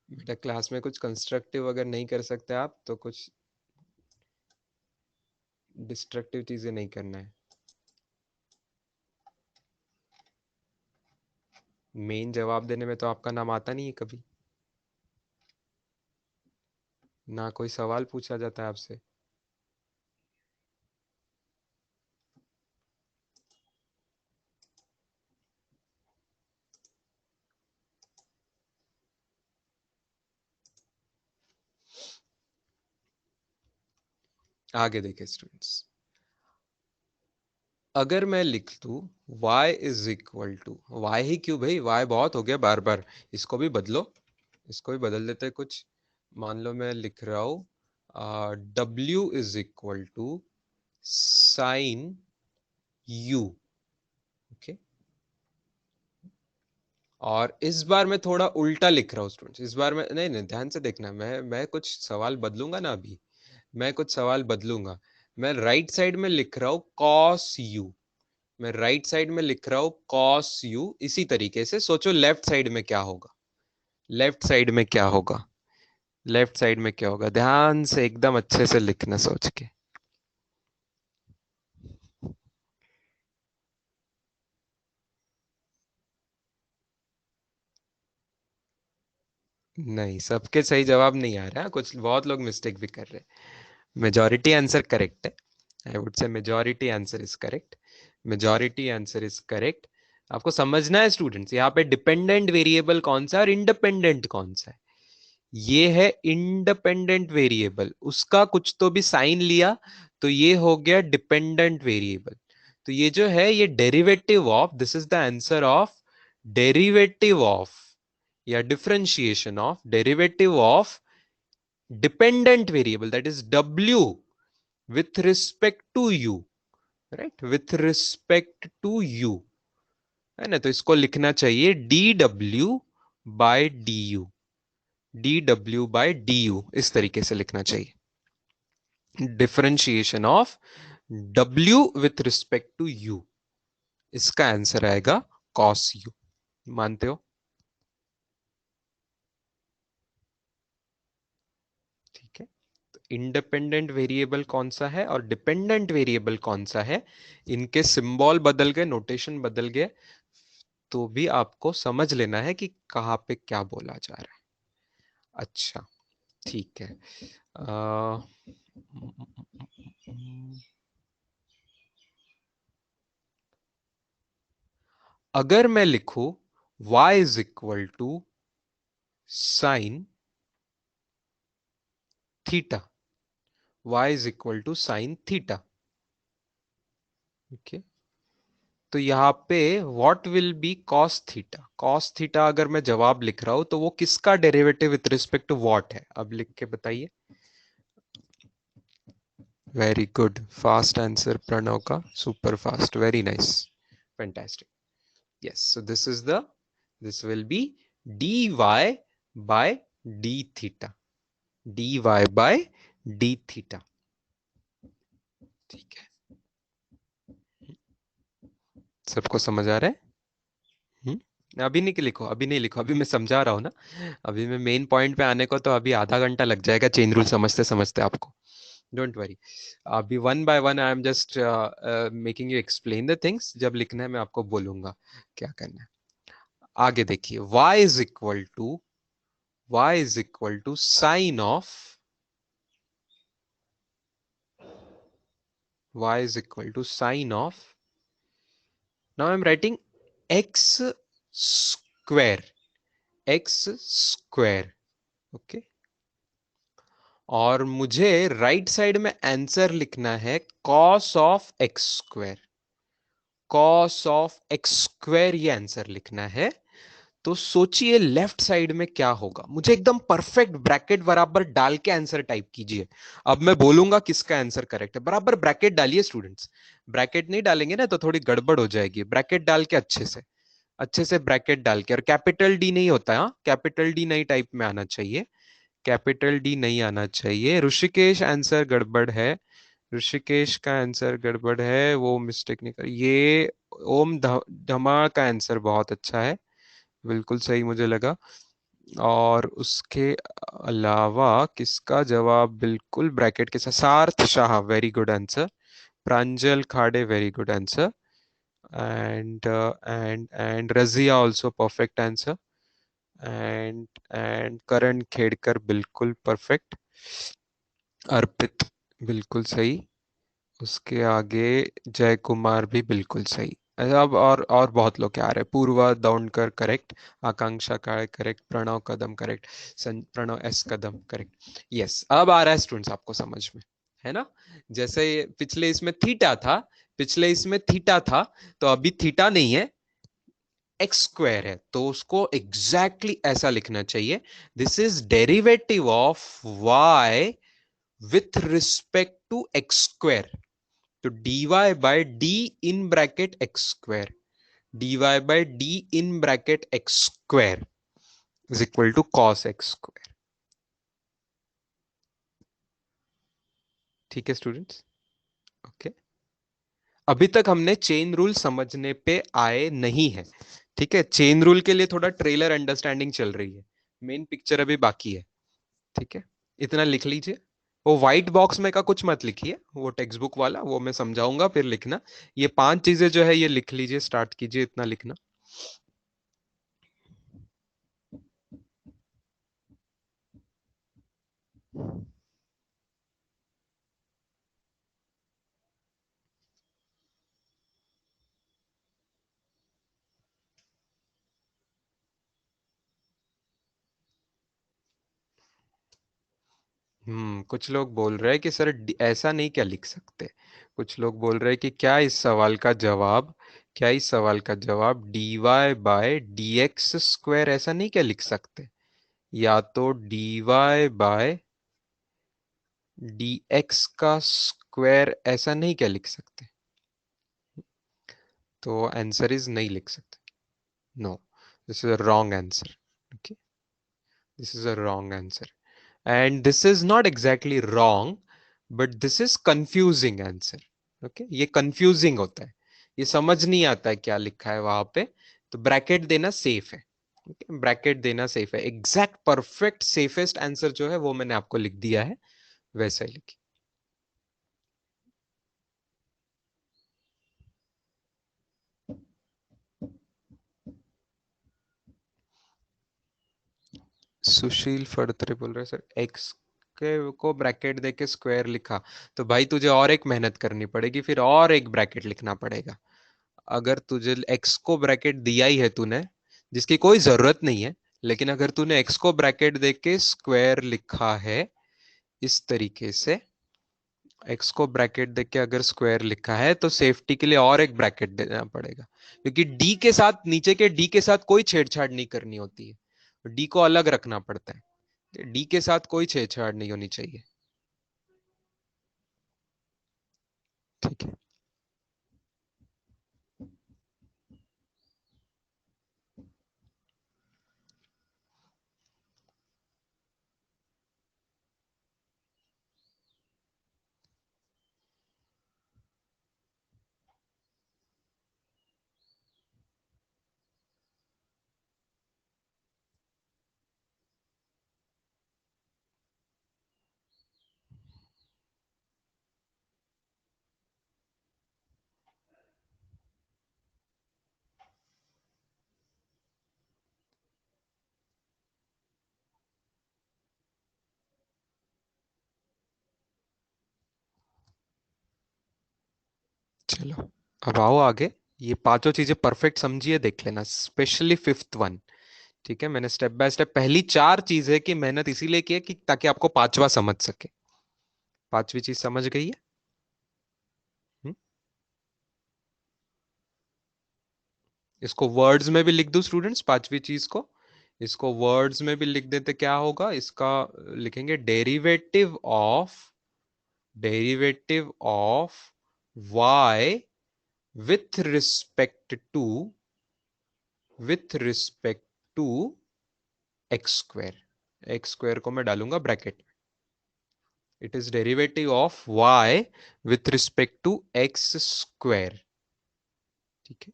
बेटा क्लास में कुछ कंस्ट्रक्टिव अगर नहीं कर सकते आप तो कुछ डिस्ट्रक्टिव चीजें नहीं करना है। मेन जवाब देने में तो आपका नाम आता नहीं है कभी, ना कोई सवाल पूछा जाता है आपसे। आगे देखे स्टूडेंट्स, अगर मैं लिख दूं y is equal to, y ही क्यों भाई, y बहुत हो गया बार बार, इसको भी बदलो, इसको भी बदल देते हैं कुछ। मान लो मैं लिख रहा हूं w is equal to sine u। ओके, और इस बार मैं थोड़ा उल्टा लिख रहा हूँ स्टूडेंट्स, इस बार मैं, नहीं नहीं ध्यान से देखना, मैं कुछ सवाल बदलूंगा ना अभी, मैं कुछ सवाल बदलूंगा। मैं राइट साइड में लिख रहा हूँ cos u, मैं राइट साइड में लिख रहा हूं cos u। इसी तरीके से सोचो लेफ्ट साइड में क्या होगा, लेफ्ट साइड में क्या होगा, लेफ्ट साइड में क्या होगा, ध्यान से एकदम अच्छे से लिखना सोच के। नहीं, सबके सही जवाब नहीं आ रहा, कुछ बहुत लोग मिस्टेक भी कर रहे हैं। मेजॉरिटी आंसर करेक्ट है, I would say majority answer is correct, majority answer is correct. आपको समझना है स्टूडेंट्स, यहाँ पे डिपेंडेंट वेरिएबल कौन सा है और इंडिपेंडेंट कौन सा है। ये है इंडिपेंडेंट वेरिएबल, उसका कुछ तो भी साइन लिया तो ये हो गया डिपेंडेंट वेरिएबल। तो ये जो है ये derivative of, this is the answer of derivative of या differentiation of derivative of dependent variable, that is w with respect to u, right, with respect to u, है ना। तो इसको लिखना चाहिए dw by du, dw by du, इस तरीके से लिखना चाहिए, differentiation of w with respect to u, इसका आंसर आएगा cos u। मानते हो? ठीक है, तो इंडिपेंडेंट वेरिएबल कौन सा है और डिपेंडेंट वेरिएबल कौन सा है, इनके सिंबल बदल गए, नोटेशन बदल गए, तो भी आपको समझ लेना है कि कहाँ पे क्या बोला जा रहा है। अच्छा, ठीक है। अ, अगर मैं लिखूं y is equal to sine theta, y is equal to sine theta, okay, तो यहाँ पे what will be cos theta, cos theta अगर मैं जवाब लिख रहा हूं तो वो किसका derivative with respect to what है, अब लिख के बताइए। Very good, fast answer Pranav का, super fast, very nice, fantastic. yes, so this will be dy by d theta, dy by d theta। ठीक है, सबको समझ आ रहा है? अभी नहीं लिखो, अभी नहीं लिखो, अभी मैं समझा रहा हूँ ना, अभी मैं मेन पॉइंट पे आने को तो अभी आधा घंटा लग जाएगा चेन रूल समझते समझते आपको। डोंट वरी, अभी one by one I am just making you explain the things. जब लिखना है मैं आपको बोलूंगा क्या करना है। आगे देखिए, y is equal to sine of now I am writing x square, x square. Okay, और मुझे राइट साइड में आंसर लिखना है cos ऑफ x स्क्वायर ये आंसर लिखना है। तो सोचिए लेफ्ट साइड में क्या होगा, मुझे एकदम परफेक्ट ब्रैकेट बराबर डाल के आंसर टाइप कीजिए। अब मैं बोलूंगा किसका आंसर करेक्ट है, बराबर ब्रैकेट डालिए स्टूडेंट्स। ब्रैकेट नहीं डालेंगे ना तो थोड़ी गड़बड़ हो जाएगी, ब्रैकेट डाल के अच्छे से ब्रैकेट डाल के, और कैपिटल डी नहीं होता है, हाँ कैपिटल डी नहीं टाइप में आना चाहिए, कैपिटल डी नहीं आना चाहिए। ऋषिकेश आंसर गड़बड़ है, ऋषिकेश का आंसर गड़बड़ है, वो मिस्टेक नहीं कर ये। धमा का आंसर बहुत अच्छा है, बिल्कुल सही मुझे लगा। और उसके अलावा किसका जवाब बिल्कुल ब्रैकेट के साथ, Sarth Shah very good answer, Pranjal Khade very good answer, and Razia also perfect answer, and Karan Khedkar बिल्कुल परफेक्ट, अर्पित बिल्कुल सही, उसके आगे जय कुमार भी बिल्कुल सही। अब और बहुत लोग क्या आ रहे हैं, पूर्वा दौंडकर करेक्ट, आकांक्षा काळे करेक्ट, प्रणव कदम करेक्ट, प्रणव एस कदम करेक्ट। यस, अब आ रहा है स्टूडेंट्स आपको समझ में, है ना। जैसे पिछले इसमें थीटा था, तो अभी थीटा नहीं है, एक्स स्क्वायर है, तो उसको एग्जैक्टली exactly ऐसा लिखना चाहिए, this is derivative of y with respect to x square. तो dy by d in bracket x square, dy by d in bracket x square is equal to cos x square. ठीक है students, okay. अभी तक हमने chain rule समझने पे आए नहीं है, ठीक है, चेन रूल के लिए थोड़ा ट्रेलर अंडरस्टैंडिंग चल रही है, मेन पिक्चर अभी बाकी है, ठीक है। इतना लिख लीजिए, वो व्हाइट बॉक्स में का कुछ मत लिखिए, वो टेक्स्ट बुक वाला वो मैं समझाऊंगा फिर लिखना। ये 5 चीजें जो है ये लिख लीजिए, स्टार्ट कीजिए इतना लिखना। कुछ लोग बोल रहे हैं कि सर ऐसा नहीं क्या लिख सकते, कुछ लोग बोल रहे हैं कि क्या इस सवाल का जवाब d y by d x square ऐसा नहीं क्या लिख सकते, या तो d y by d x का स्क्वायर ऐसा नहीं क्या लिख सकते, तो आंसर इज नहीं लिख सकते, no, this is a wrong answer, okay, this is a wrong answer, and this is not exactly wrong, but this is confusing answer, okay, ये confusing होता है, ये समझ नहीं आता है क्या लिखा है वहां पे, तो ब्रैकेट देना सेफ है, okay? ब्रैकेट देना सेफ है, एग्जैक्ट परफेक्ट सेफेस्ट आंसर जो है वो मैंने आपको लिख दिया है, वैसा ही लिखिए। सुशील फड़तरे बोल रहे सर एक्स के को ब्रैकेट देके स्क्वायर लिखा, तो भाई तुझे और एक मेहनत करनी पड़ेगी, फिर और एक ब्रैकेट लिखना पड़ेगा। अगर तुझे एक्स को ब्रैकेट दिया ही है तूने, जिसकी कोई जरूरत नहीं है, लेकिन अगर तूने एक्स को ब्रैकेट देके स्क्वायर लिखा है इस तरीके से, एक्स को ब्रैकेट देके अगर स्क्वायर लिखा है तो सेफ्टी के लिए और एक ब्रैकेट देना पड़ेगा, क्योंकि डी के साथ, नीचे के डी के साथ कोई छेड़छाड़ नहीं करनी होती है, डी को अलग रखना पड़ता है, डी के साथ कोई छेड़छाड़ नहीं होनी चाहिए, ठीक है। चलो अब आओ आगे। ये पांचों चीजें परफेक्ट समझिए, देख लेना, स्पेशली फिफ्थ वन। ठीक है, मैंने स्टेप बाय स्टेप पहली चार चीजें की मेहनत इसीलिए की है कि ताकि आपको पांचवा समझ सके। पांचवी चीज समझ गई है? हम्म? इसको वर्ड्स में भी लिख दो स्टूडेंट्स, पांचवी चीज को। इसको वर्ड्स में भी लिख देते, क्या होगा इसका? लिखेंगे derivative of y with respect to x square. X square को मैं डालूंगा bracket. It is derivative of y with respect to x square. ठीक है,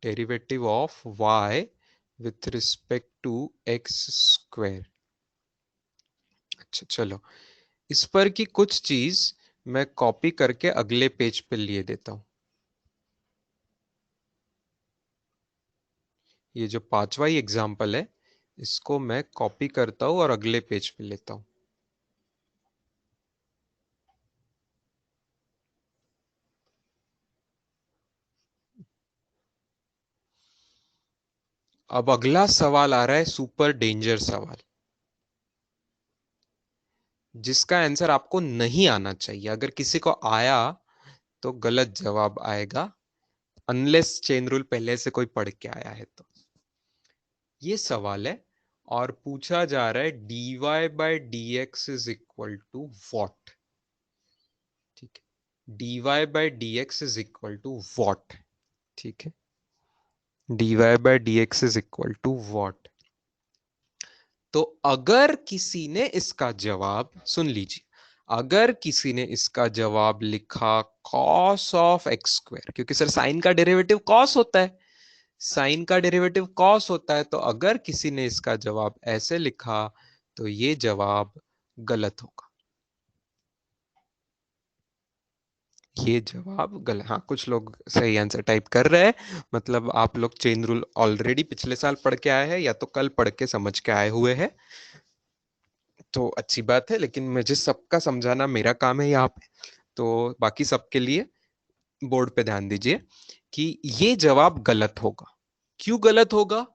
derivative of y with respect to x square. अच्छा चलो, इस पर की कुछ चीज मैं कॉपी करके अगले पेज पे लिए देता हूं। ये जो पांचवा ही एग्जाम्पल है, इसको मैं कॉपी करता हूं और अगले पेज पे लेता हूं। अब अगला सवाल आ रहा है, सुपर डेंजर सवाल, जिसका आंसर आपको नहीं आना चाहिए। अगर किसी को आया तो गलत जवाब आएगा, अनलेस चेन रूल पहले से कोई पढ़ के आया है तो। ये सवाल है और पूछा जा रहा है dy by d x is equal to what. ठीक है, dy by d x is equal to what. ठीक है, dy by d x is equal to what. तो अगर किसी ने इसका जवाब सुन लीजिए, अगर किसी ने इसका जवाब लिखा कॉस ऑफ एक्स स्क्वायर, क्योंकि सर साइन का डेरिवेटिव कॉस होता है, साइन का डेरिवेटिव कॉस होता है, तो अगर किसी ने इसका जवाब ऐसे लिखा तो ये जवाब गलत होगा। ये जवाब गलत, हाँ कुछ लोग सही आंसर टाइप कर रहे हैं, मतलब आप लोग चेन रूल ऑलरेडी पिछले साल पढ़ के आए हैं या तो कल पढ़ के समझ के आए हुए हैं, तो अच्छी बात है। लेकिन मुझे सबका समझाना मेरा काम है यहाँ पे, तो बाकी सबके लिए बोर्ड पे ध्यान दीजिए कि ये जवाब गलत होगा। क्यों गलत होगा?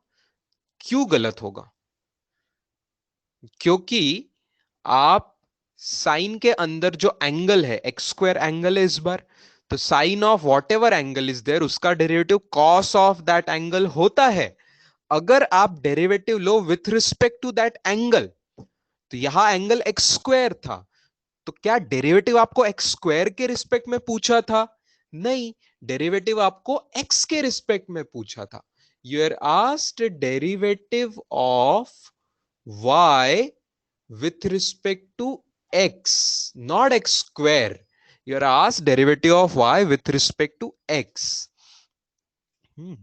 क्यों गलत होगा? क्योंकि आप साइन के अंदर जो एंगल है, एक्स स्क्वायर एंगल है इस बार, तो sine of whatever angle is there, उसका derivative cos of that angle होता है। अगर आप डेरिवेटिव लो with respect to that angle, तो यहां एंगल एक्स स्क्वायर था, तो क्या डेरिवेटिव आपको एक्स स्क्वायर के रिस्पेक्ट में पूछा था? नहीं, डेरिवेटिव आपको एक्स के रिस्पेक्ट में पूछा था। You are asked derivative of y with respect to x, not x square. You are asked derivative of y with respect to x. हम्म,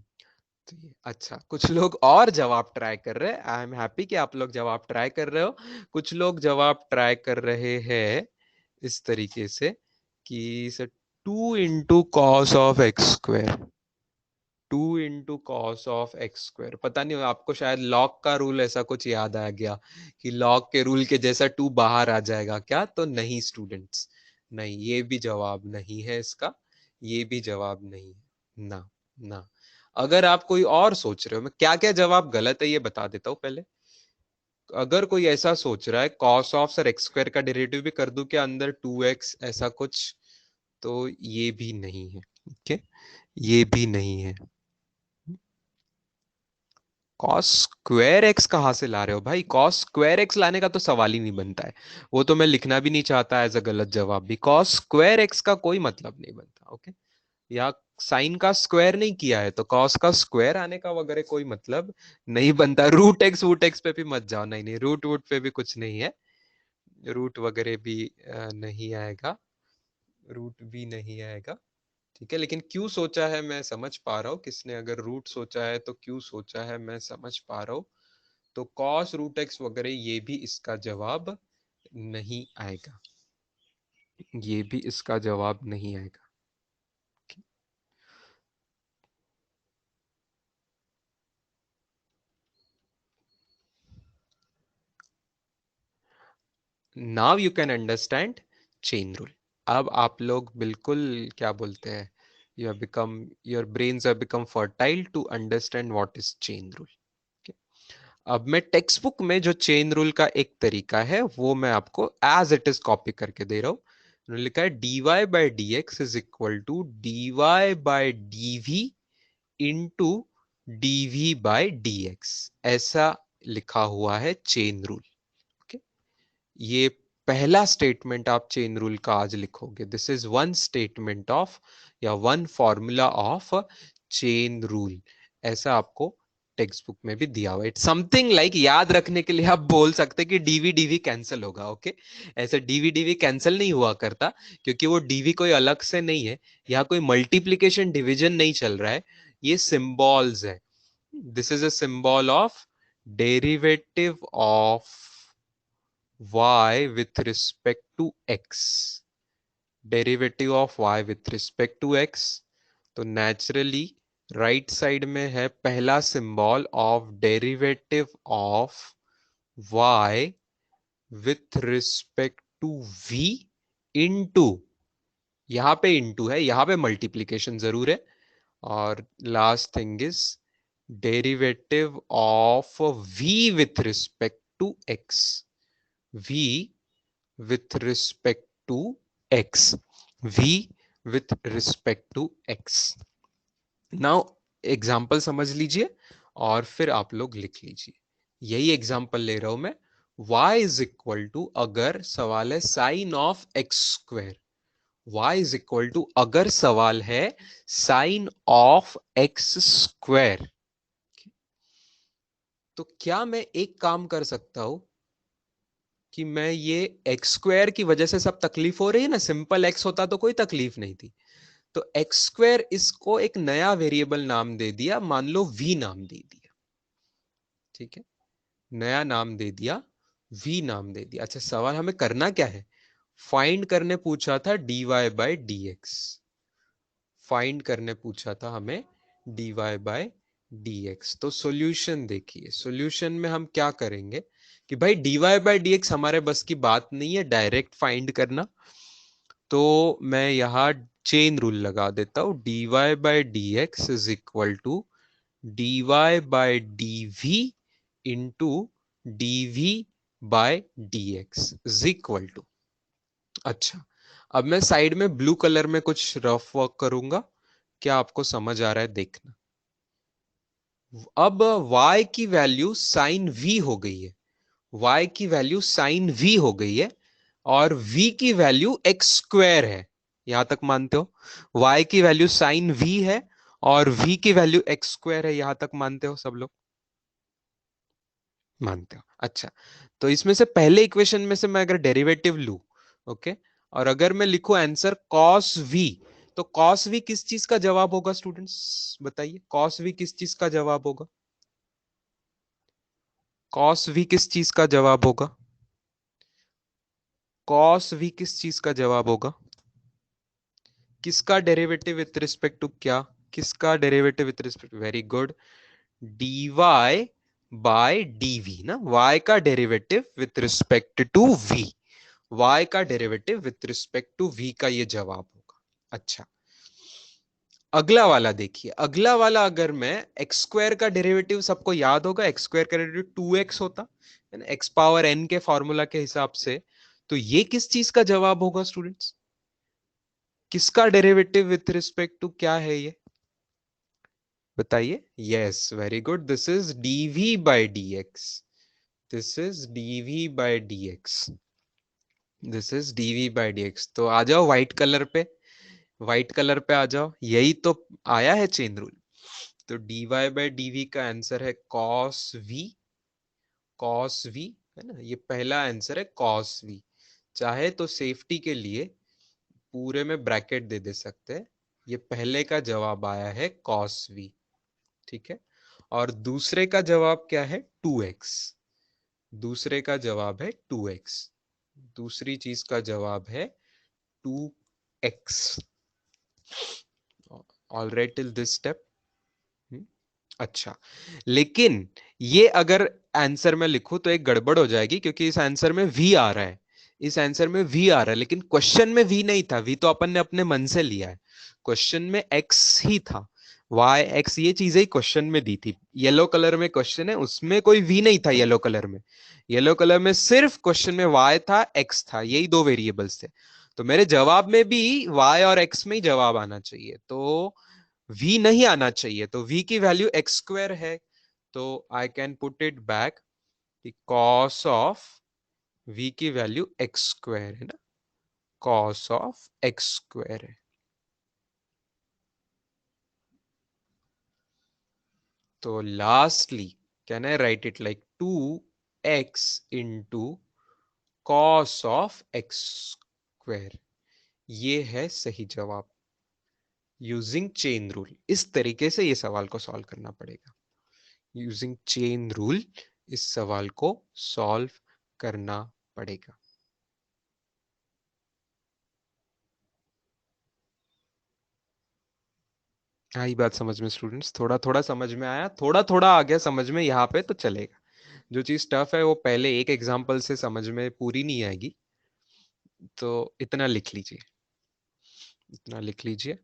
तो अच्छा, कुछ लोग और जवाब ट्राई कर रहे हैं। आई एम हैप्पी कि आप लोग जवाब ट्राई कर रहे हो। कुछ लोग जवाब ट्राई कर रहे हैं इस तरीके से कि sir 2 into cos of x square, 2 into cos of x square। पता नहीं, आपको शायद लॉग का रूल ऐसा कुछ याद आ गया कि लॉग के रूल के जैसा 2 बाहर आ जाएगा क्या? तो नहीं स्टूडेंट्स, नहीं, ये भी जवाब नहीं है इसका, ये भी जवाब नहीं है ना। ना, अगर आप कोई और सोच रहे हो, मैं क्या क्या जवाब गलत है ये बता देता हूं पहले। अगर कोई ऐसा सोच रहा है cos of sir x square का डेरिवेटिव भी कर दूं क्या अंदर 2x ऐसा कुछ, तो ये भी नहीं है। ओके, ये भी नहीं है। कॉस स्क्वायर एक्स कहां से ला रहे हो भाई? कॉस स्क्वायर एक्स लाने का तो सवाल ही नहीं बनता है। वो तो मैं लिखना भी नहीं चाहता एज अ गलत जवाब भी। कॉस स्क्वायर एक्स का कोई मतलब नहीं बनता। ओके, या साइन का स्क्वायर नहीं किया है तो कॉस का स्क्वायर आने का वगैरह कोई मतलब नहीं बनता। रूट एक्स वूट एक्स पे भी मत जाओ, नहीं नहीं, रूट वूट पे भी कुछ नहीं है, रूट वगैरह भी नहीं आएगा, रूट भी नहीं आएगा। ठीक है, लेकिन क्यों सोचा है मैं समझ पा रहा हूँ, किसने अगर रूट सोचा है तो क्यों सोचा है मैं समझ पा रहा हूँ। तो कॉस रूट एक्स वगैरह ये भी इसका जवाब नहीं आएगा, ये भी इसका जवाब नहीं आएगा। Now you can understand chain rule. अब आप लोग बिल्कुल क्या बोलते हैं, your brains have become fertile to understand what is chain rule. अब मैं टेक्स्ट बुक में जो चेन रूल का एक तरीका है वो मैं आपको एज इट इज कॉपी करके दे रहा हूं. उन्होंने लिखा है dy by d x is equal to dy by d v into dv by d x. ऐसा लिखा हुआ है चेन रूल. ओके, ये पहला स्टेटमेंट आप चेन रूल का आज लिखोगे. This is one statement of या one formula of chain rule. ऐसा आपको टेक्स्ट बुक में भी दिया हुआ है. इट्स समथिंग लाइक याद रखने के लिए आप बोल सकते हैं कि डीवी डीवी कैंसिल होगा. ओके, ऐसे डीवी डीवी कैंसिल नहीं हुआ करता क्योंकि वो डीवी कोई अलग से नहीं है. यहाँ कोई मल्टीप्लीकेशन डिवीजन नहीं चल रहा है, ये सिंबल्स है. This is a symbol of derivative of y with respect to x. Derivative of y with respect to x. तो नेचुरली राइट साइड में है पहला symbol of derivative of y with respect to v into, यहां पे into है, यहां पे multiplication जरूर है. और last thing is derivative of v with respect to x. v with respect to x. v with respect to x. Now example समझ लीजिए और फिर आप लोग लिख लीजिए. यही एग्जाम्पल ले रहा हूं मैं. y इज इक्वल टू, अगर सवाल है sine of x square. y is equal to, अगर सवाल है साइन ऑफ एक्स स्क्वायर, तो क्या मैं एक काम कर सकता हूं कि मैं ये एक्स स्क्वायर की वजह से सब तकलीफ हो रही है ना, सिंपल एक्स होता तो कोई तकलीफ नहीं थी. तो एक्स स्क्वायर, इसको एक नया वेरिएबल नाम दे दिया, मान लो v नाम दे दिया. ठीक है, नया नाम दे दिया, v नाम दे दिया. अच्छा, सवाल हमें करना क्या है? फाइंड करने पूछा था dy by d x. Find करने पूछा था हमें dy बाई डी एक्स. तो सॉल्यूशन देखिए, सॉल्यूशन में हम क्या करेंगे कि भाई dy बाई डी एक्स हमारे बस की बात नहीं है डायरेक्ट फाइंड करना. तो मैं यहां चेन रूल लगा देता हूं. dy by d x is equal to dy by d v into dv by dx is equal to. अच्छा, अब मैं साइड में ब्लू कलर में कुछ रफ वर्क करूंगा. क्या आपको समझ आ रहा है? देखना. अब y की वैल्यू साइन v हो गई है. y की वैल्यू साइन v हो गई है और v की वैल्यू एक्स स्क्वायर है. यहां तक मानते हो? y की वैल्यू साइन v है और v की वैल्यू एक्स स्क्वायर है. यहां तक मानते हो सब लोग? मानते हो? अच्छा, तो इसमें से पहले इक्वेशन में से मैं अगर डेरिवेटिव लू, ओके, और अगर मैं लिखूं आंसर cos v, तो cos v किस चीज का जवाब होगा स्टूडेंट्स? बताइए, cos v किस चीज का जवाब होगा? cos v किस चीज का जवाब होगा? cos v किस चीज का जवाब होगा? किसका डेरिवेटिव विथ रिस्पेक्ट टू क्या? किसका derivative with respect? Very good, dy by dv ना. y का derivative with respect to v. y का derivative with respect to v का ये जवाब होगा. अच्छा, अगला वाला देखिए. अगला वाला, अगर मैं एक्स स्क्वायर का डेरिवेटिव, सबको याद होगा एक्स स्क्वायर का डेरिवेटिव 2x होता है ना, एक्स पावर n के फॉर्मूला के हिसाब से. तो ये किस चीज का जवाब होगा स्टूडेंट्स? किसका डेरिवेटिव विथ रिस्पेक्ट टू क्या है ये? बताइए. Yes, very good, this is dv by dx. This is dv by dx. This is dv by dx. तो आ जाओ व्हाइट कलर पे, व्हाइट कलर पे आ जाओ. यही तो आया है चेन रूल. तो dy बाय dv का आंसर है cos v. cos v है ना, ये पहला आंसर है cos v. चाहे तो सेफ्टी के लिए पूरे में ब्रैकेट दे दे सकते हैं. ये पहले का जवाब आया है cos v. ठीक है, और दूसरे का जवाब क्या है? 2x. दूसरे का जवाब है 2x. दूसरी चीज का जवाब है 2x. All right till this step. अच्छा, लेकिन ये अगर आंसर में लिखूं तो एक गड़बड़ हो जाएगी क्योंकि इस आंसर में v आ रहा है. इस आंसर में वी आ रहा है, लेकिन क्वेश्चन में वी नहीं था, वी तो अपन ने अपने मन से लिया है। क्वेश्चन में एक्स ही था, वाई एक्स ये चीजें ही क्वेश्चन में दी थी। येलो कलर में क्वेश्चन है, उसमें कोई वी नहीं था येलो कलर में। येलो कलर में सिर्फ क्वेश्चन में वाई था, एक्स था, यही दो वेरिएबल्स थे। तो मेरे जवाब में भी वाई और एक्स में ही जवाब आना चाहिए, तो वी नहीं आना चाहिए। तो वी की वैल्यू एक्स स्क्वायर है, तो I can put it back, cos of v की वैल्यू एक्स स्क्वायर है ना, कॉस ऑफ एक्स स्क्वायर है। तो lastly can I write it like 2x into cos of x square, ये है सही जवाब। यूजिंग चेन रूल, इस तरीके से ये सवाल को सॉल्व करना पड़ेगा। यूजिंग चेन रूल इस सवाल को सॉल्व करना पड़ेगा। आई बात समझ में स्टूडेंट्स? थोड़ा थोड़ा समझ में आया, थोड़ा थोड़ा आ गया समझ में यहाँ पे, तो चलेगा। जो चीज टफ है वो पहले एक एग्जाम्पल से समझ में पूरी नहीं आएगी, तो इतना लिख लीजिए, इतना लिख लीजिए।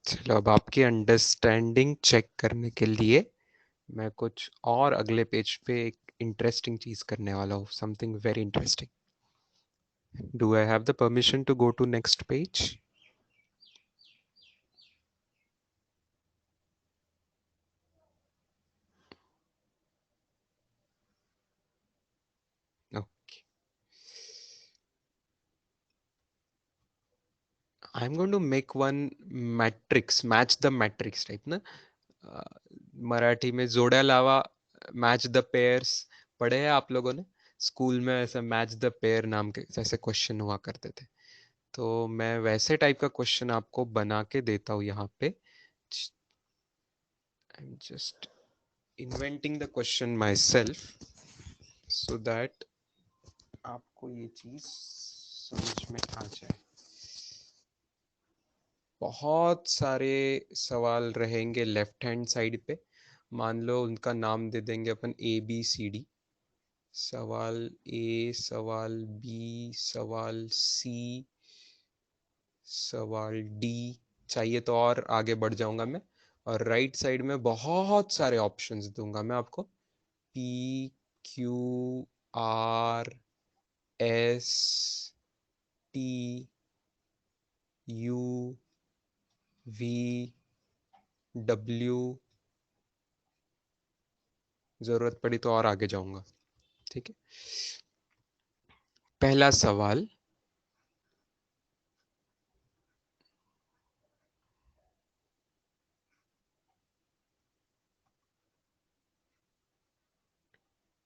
चलो अब आपकी अंडरस्टैंडिंग चेक करने के लिए मैं कुछ और अगले पेज पे एक इंटरेस्टिंग चीज करने वाला हूँ, something very interesting. Do I have the permission to go to next page? Okay, I am going to make one matrix, match the matrix type ना। अ, मराठी में जोड्या लावा, मैच द पेयर्स पढ़े हैं आप लोगों ने स्कूल में? ऐसे मैच द पेयर नाम के जैसे क्वेश्चन हुआ करते थे। तो मैं वैसे टाइप का क्वेश्चन आपको बना के देता हूँ यहाँ पे। I am just inventing the question my self so that आपको ये चीज समझ में आ जाए। बहुत सारे सवाल रहेंगे लेफ्ट हैंड साइड पे, मान लो उनका नाम दे देंगे अपन ABCD। सवाल ए, सवाल बी, सवाल सी, सवाल डी। चाहिए तो और आगे बढ़ जाऊंगा मैं, और राइट साइड में बहुत सारे ऑप्शंस दूंगा मैं आपको। P, Q, R, S, T, U, V, W, जरूरत पड़ी तो और आगे जाऊंगा। ठीक है, पहला सवाल,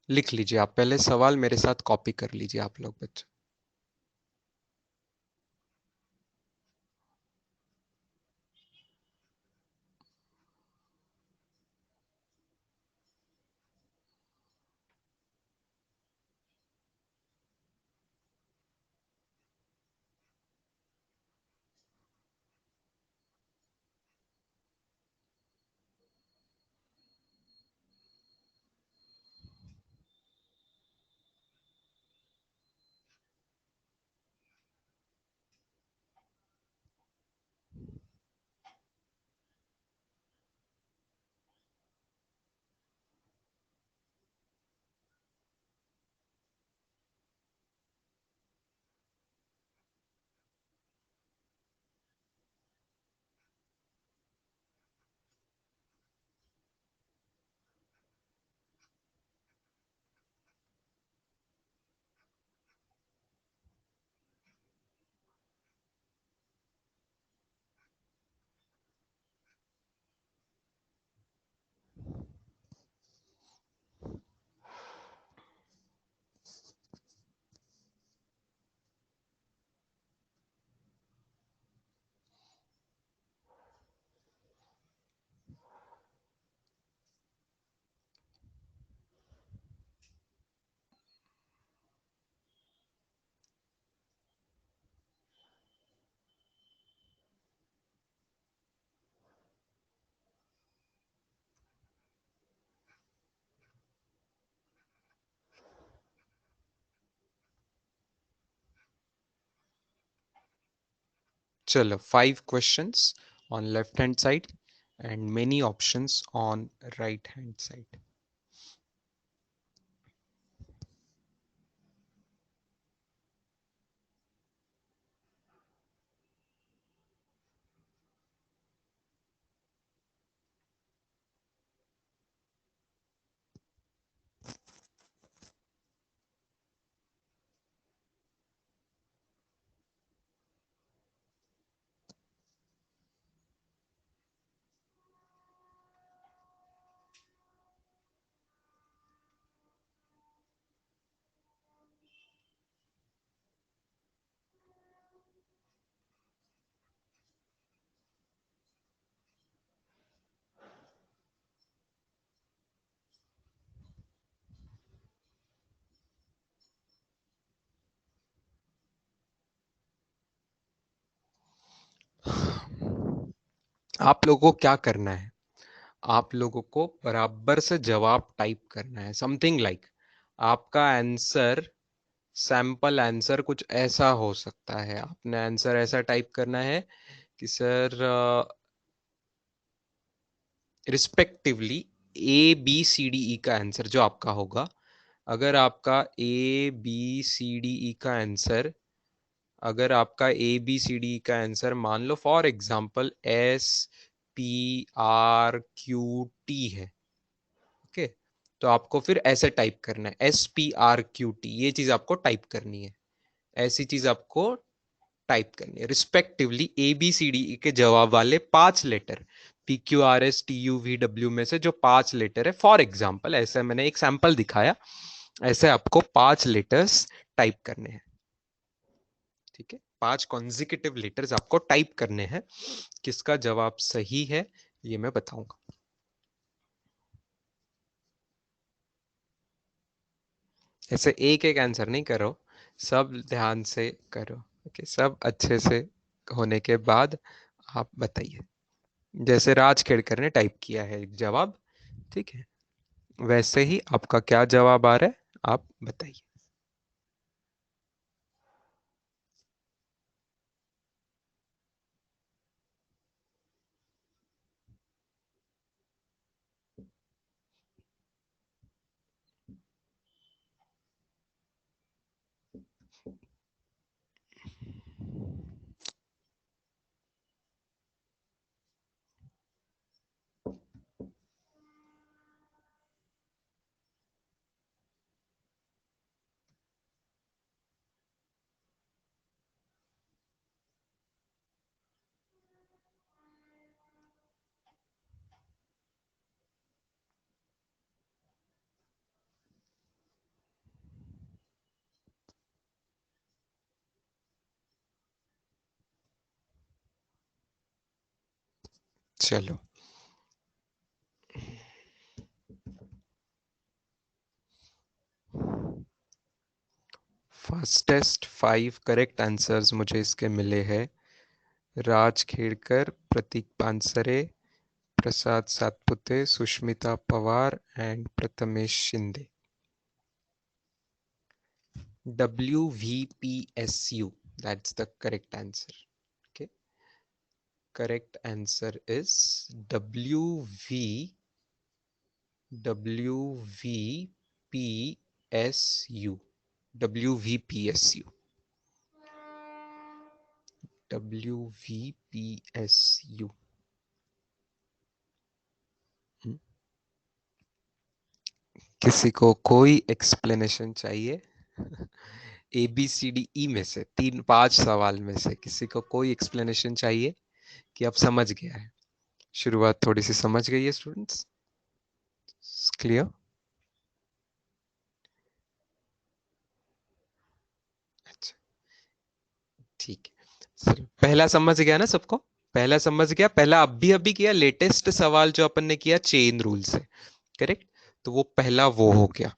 लिख लीजिए आप, पहले सवाल मेरे साथ कॉपी कर लीजिए आप लोग बच्चों। चलो 5 questions on left hand side and many options on right hand side. आप लोगों को क्या करना है, आप लोगों को बराबर से जवाब टाइप करना है, समथिंग लाइक आपका आंसर, सैंपल आंसर कुछ ऐसा हो सकता है। आपने आंसर ऐसा टाइप करना है कि sir respectively A B C D E का आंसर जो आपका होगा, अगर आपका A B C D E का आंसर, अगर आपका ए बी सी डी का आंसर मान लो for example S P R Q T है, ओके, तो आपको फिर ऐसे टाइप करना है S P R Q T, ये चीज आपको टाइप करनी है, ऐसी चीज आपको टाइप करनी है। Respectively A B C D के जवाब वाले 5 letter, P Q R S T U V W में से जो 5 लेटर है, फॉर एग्जाम्पल ऐसे मैंने एक सैंपल दिखाया, ऐसे आपको 5 लेटर्स टाइप करने हैं, ठीक है, 5 कॉन्जिक्यूटिव लेटर्स आपको टाइप करने हैं। किसका जवाब सही है ये मैं बताऊंगा। ऐसे एक एक आंसर नहीं करो, सब ध्यान से करो, ओके, सब अच्छे से होने के बाद आप बताइए। जैसे राज खेड़कर ने टाइप किया है जवाब, ठीक है, वैसे ही आपका क्या जवाब आ रहा है आप बताइए। चलो फास्टेस्ट 5 करेक्ट आंसर्स मुझे इसके मिले हैं। Raj Khedkar, Prateek Pansare, Prasad Satpute, Sushmita Pawar and Prathamesh Shinde. WVPSU, that's the correct answer. Okay, correct answer is WVPSU. WVPSU. WVPSU. किसी को कोई एक्सप्लेनेशन चाहिए? ए बी सी डी ई में से 3-5 सवाल में से किसी को कोई एक्सप्लेनेशन चाहिए कि अब समझ गया है? शुरुआत थोड़ी सी समझ गई है स्टूडेंट्स? क्लियर? अच्छा, ठीक है, चलो पहला समझ गया ना सबको? पहला समझ गया, पहला अभी अभी किया, लेटेस्ट सवाल जो अपन ने किया चेन रूल से, करेक्ट, तो वो पहला वो हो गया।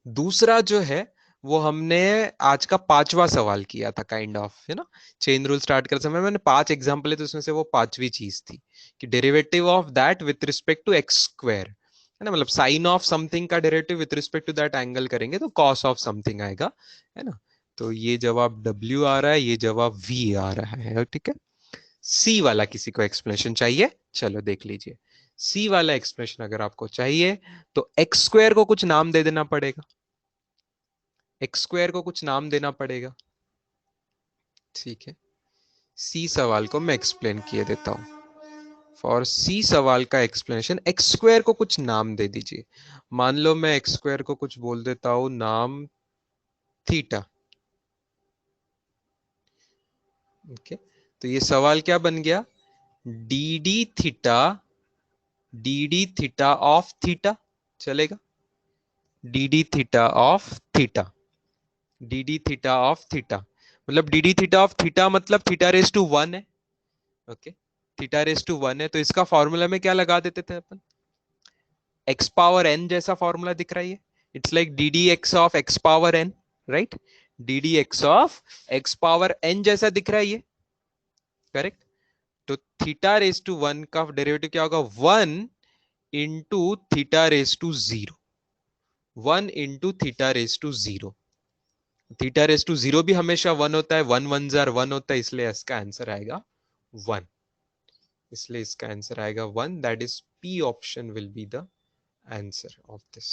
दूसरा जो है वो हमने आज का 5वां सवाल किया था, काइंड ऑफ, है ना, चेन रूल स्टार्ट करते समय मैंने 5 एग्जांपल है, तो उसमें से वो 5वीं चीज थी कि derivative of that with respect to x square, है ना, मतलब साइन ऑफ समथिंग का derivative with respect to that angle करेंगे तो कॉस ऑफ समथिंग आएगा, है ना, तो ये जवाब W आ रहा है, ये जवाब V आ रहा है, ठीक है। सी वाला किसी को एक्सप्लेनेशन चाहिए? चलो देख लीजिए। सी वाला एक्सप्लेनेशन अगर आपको चाहिए तो एक्स स्क्वायर को कुछ नाम दे देना पड़ेगा, एक्स स्क्वायर को कुछ नाम देना पड़ेगा, ठीक है। सी सवाल को मैं एक्सप्लेन किए देता हूं। फॉर सी सवाल का एक्सप्लेनेशन एक्स स्क्वायर को कुछ नाम दे दीजिए। मान लो मैं एक्स स्क्वायर को कुछ बोल देता हूं नाम थीटा, ओके। तो ये सवाल क्या बन गया? D d theta, d d theta of theta, चलेगा? D d theta of theta, d d theta of theta, मतलब d d theta of theta मतलब थीटा रेस टू वन है, okay. Theta raise to one है, तो इसका formula में क्या लगा देते थे अपन? एक्स पावर एन जैसा फॉर्मूला दिख रहा है, it's like d d x of x power n, right? D d x of x power n जैसा दिख रहा है ये, करेक्ट? तो थीटा रेस टू वन का डेरिवेटिव क्या होगा? One into theta raise to zero, one into theta raise to zero. Theta raise to zero भी हमेशा वन होता है, वन वन जार वन होता है, इसलिए इसका आंसर आएगा वन, इसलिए इसका आंसर आएगा one. That is P option will be the answer of this.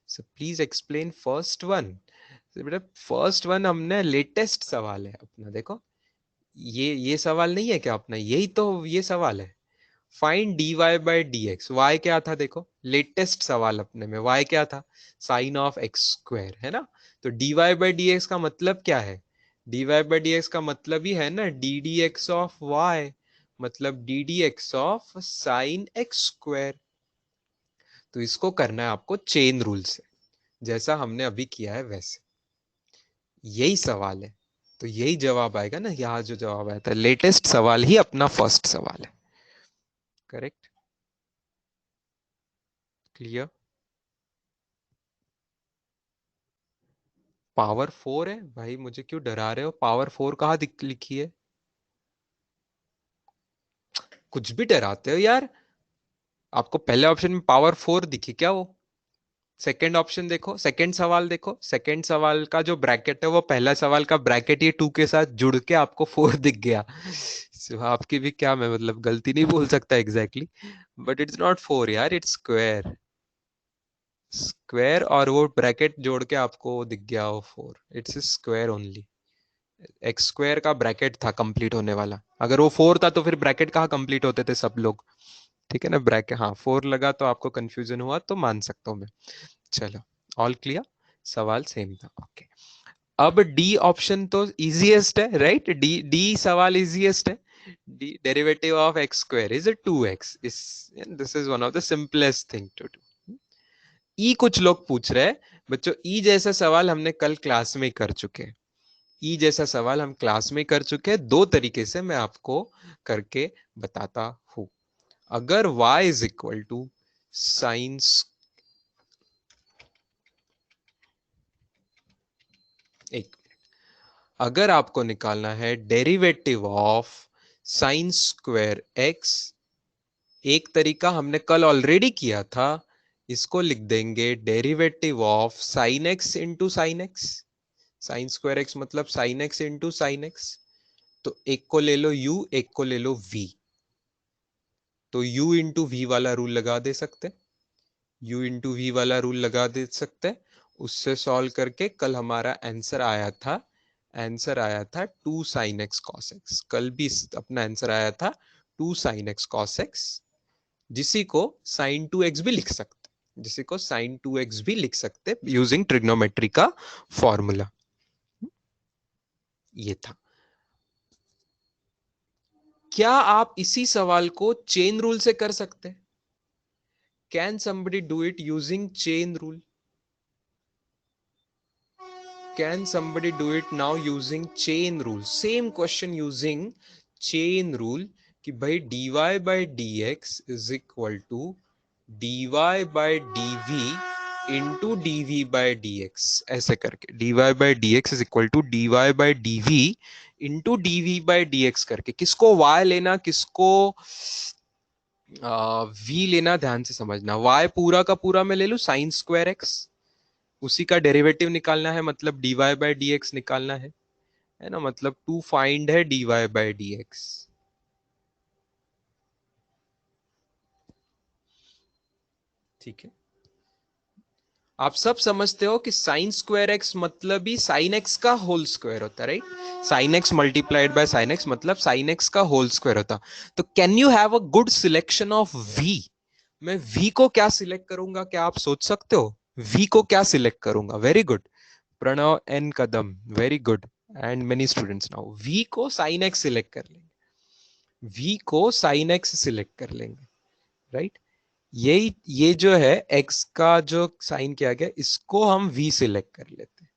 So please explain first one. बेटा फर्स्ट वन हमने लेटेस्ट सवाल है अपना, देखो ये सवाल नहीं है क्या अपना, यही तो ये सवाल है। Find d y by d x, y क्या था देखो, लेटेस्ट सवाल अपने में, वाई क्या था? साइन ऑफ एक्स स्क्वायर, है ना? तो d y by d x का मतलब क्या है? D y by d x का मतलब ही है ना d d x of y, मतलब d d x of sine x square. तो इसको करना है आपको चेन रूल से, जैसा हमने अभी किया है वैसे, यही सवाल है। तो यही जवाब आएगा ना, यहाँ जो जवाब आया था लेटेस्ट सवाल ही अपना फर्स्ट सवाल है, करेक्ट? क्लियर? पावर फोर है भाई, मुझे क्यों डरा रहे हो? पावर फोर कहाँ लिखी है? कुछ भी डराते हो यार। आपको पहले ऑप्शन में पावर फोर दिखी क्या? वो सेकंड ऑप्शन देखो, सेकंड सवाल देखो, सेकंड सवाल का जो ब्रैकेट है वो पहला सवाल का ब्रैकेट ये टू के साथ जुड़ के आपको फोर दिख गया। So, आपकी भी क्या, मैं मतलब गलती नहीं बोल सकता exactly, but it's not four यार, इट्स स्क्वायर, स्क्वायर और वो ब्रैकेट जोड़ के आपको दिख गया वो four, its square only. X square का ब्रैकेट था कंप्लीट होने वाला, अगर वो फोर था तो फिर ब्रैकेट कहाँ कंप्लीट होते थे सब लोग, ठीक है ना? ब्रैकेट, हाँ फोर लगा तो आपको कंफ्यूजन हुआ तो मान सकता हूँ मैं। चलो ऑल क्लियर, सवाल सेम था, ओके। अब डी ऑप्शन तो इजीएस्ट है, राइट? डी डी सवाल इजीएस्ट है। D derivative of x square is 2x, this is one of the simplest thing to do. ई कुछ लोग पूछ रहे हैं बच्चों, ई जैसा सवाल हमने कल क्लास में कर चुके हैं, ई जैसा सवाल हम क्लास में कर चुके हैं, दो तरीके से मैं आपको करके बताता हूं। अगर y is equal to sine, एक, अगर आपको निकालना है derivative of sine square x, एक तरीका हमने कल ऑलरेडी किया था, इसको लिख देंगे derivative of sine x into sine x, sine square x मतलब sine x into sine x. तो एक को ले लो u, एक को ले लो v, तो u इंटू वी वाला रूल लगा दे सकते, u इंटू वी वाला रूल लगा दे सकते, उससे सॉल्व करके कल हमारा आंसर आया था, आंसर आया था two sine x cos x, कल भी अपना आंसर आया था two sine x cos x, जिसी को साइन टू एक्स भी लिख सकते, जिसी को साइन टू एक्स भी लिख सकते यूजिंग ट्रिग्नोमेट्री का फॉर्मूला, ये था। क्या आप इसी सवाल को चेन रूल से कर सकते हैं? Can somebody do it using chain rule? Can somebody do it now using chain rule? Same question using chain rule कि भाई dy by dx is equal to dy by dv into dv by dx, ऐसे करके dy by dx is equal to dy by dv into dv by dx करके, किसको y लेना किसको we लेना, ध्यान से समझना। y पूरा का पूरा मैं ले लूं साइन स्क्वायर एक्स, उसी का डेरिवेटिव निकालना है, मतलब dy बाय डी एक्स निकालना है ना, मतलब टू फाइंड है dy बाय डी एक्स। ठीक है, आप सब समझते हो कि साइन स्क्वायर एक्स मतलब ही साइन एक्स का होल स्क्वायर होता है, right? Sine x multiplied by sine x मतलब साइन एक्स का होल स्क्वायर होता। तो can you have a good selection of v? मैं वी को क्या सिलेक्ट करूंगा, क्या आप सोच सकते हो? वी को क्या सिलेक्ट करूंगा? Very good Pranav N Kadam, very good, and many students. Now v को साइन एक्स सिलेक्ट कर लेंगे, वी को साइन एक्स सिलेक्ट कर लेंगे, राइट? यही, ये जो है x का जो साइन किया गया, इसको हम v सिलेक्ट कर लेते हैं।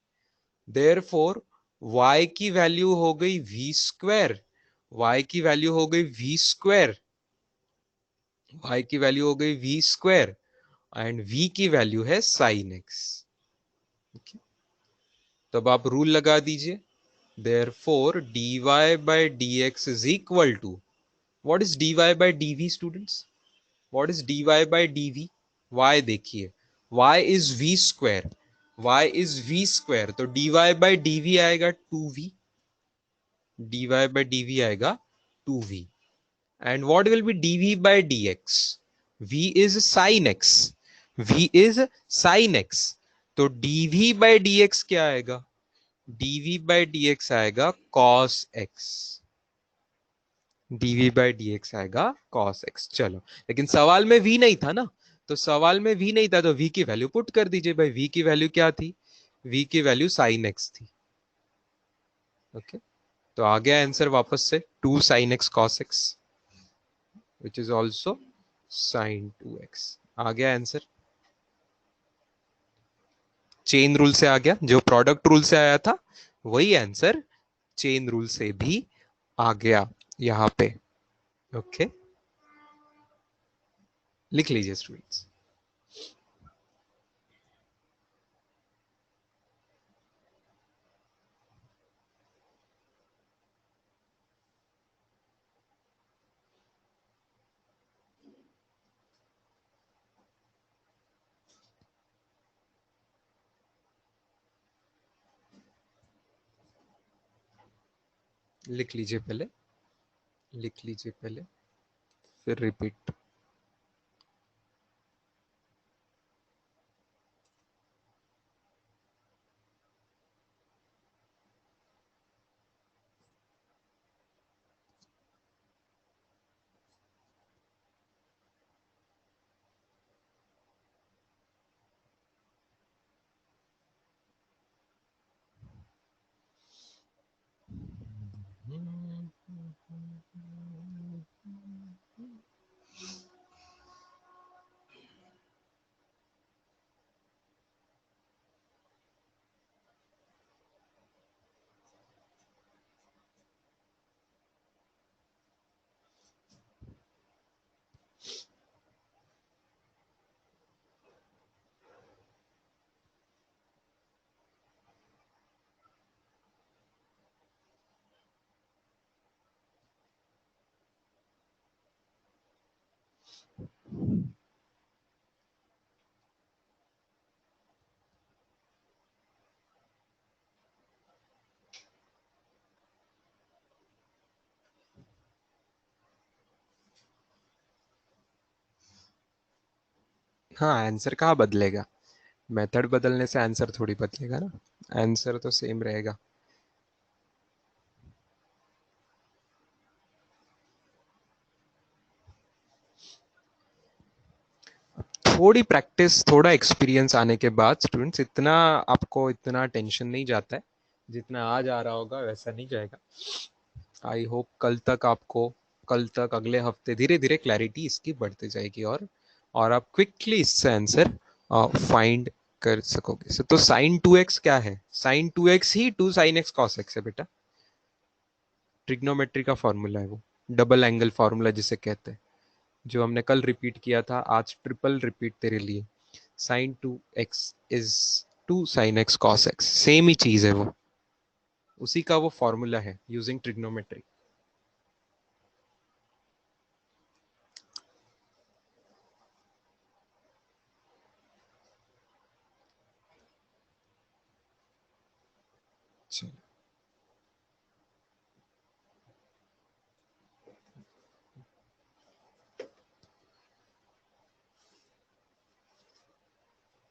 देयरफॉर y की वैल्यू हो गई v स्क्वायर, y की वैल्यू हो गई v स्क्वायर, y की वैल्यू हो गई v स्क्वायर, एंड v की वैल्यू है साइन x। तब आप रूल लगा दीजिए, therefore dy by dx is equal to, what is dy by dv students? What is dy by dv? y देखिए, y is v square, y is v square, तो dy by dv आएगा 2v, dy by dv आएगा 2v, and what will be dv by dx? v is sin x, v is sin x, तो dv by dx क्या आएगा? dv by dx आएगा cos x, dv by dx आएगा cos x। चलो, लेकिन सवाल में v नहीं था ना, तो सवाल में v नहीं था, तो v की वैल्यू पुट कर दीजिए भाई। v की वैल्यू क्या थी? v की वैल्यू sin x थी। ओके, तो आ गया आंसर वापस से 2 sin x cos x, which is also sin 2x। आ गया आंसर, चेन रूल से आ गया, जो प्रोडक्ट रूल से आया था वही आंसर चेन रूल से भी आ गया यहां पे। ओके, लिख लीजिए स्टूडेंट्स। लिख लीजिए पहले, लिख लीजिए पहले, फिर रिपीट। हाँ, आंसर कहाँ बदलेगा? मेथड बदलने से आंसर थोड़ी बदलेगा ना, आंसर तो सेम रहेगा। थोड़ी प्रैक्टिस, थोड़ा एक्सपीरियंस आने के बाद स्टूडेंट्स, इतना आपको इतना टेंशन नहीं जाता है, जितना आज आ रहा होगा वैसा नहीं जाएगा। आई होप कल तक आपको, कल तक अगले हफ्ते धीरे धीरे क्लैरिटी इसकी बढ़ती जाएगी, और आप क्विकली इससे आंसर फाइंड कर सकोगे। तो साइन 2x क्या है? साइन 2x ही 2 sin x cos x है बेटा, ट्रिग्नोमेट्री का फॉर्मूला है वो, डबल एंगल फॉर्मूला जिसे कहते हैं, जो हमने कल रिपीट किया था, आज ट्रिपल रिपीट तेरे लिए। Sine 2x is 2 sin x cos x, same ही चीज है वो, उसी का वो फॉर्मूला है यूजिंग ट्रिग्नोमेट्री। चलो,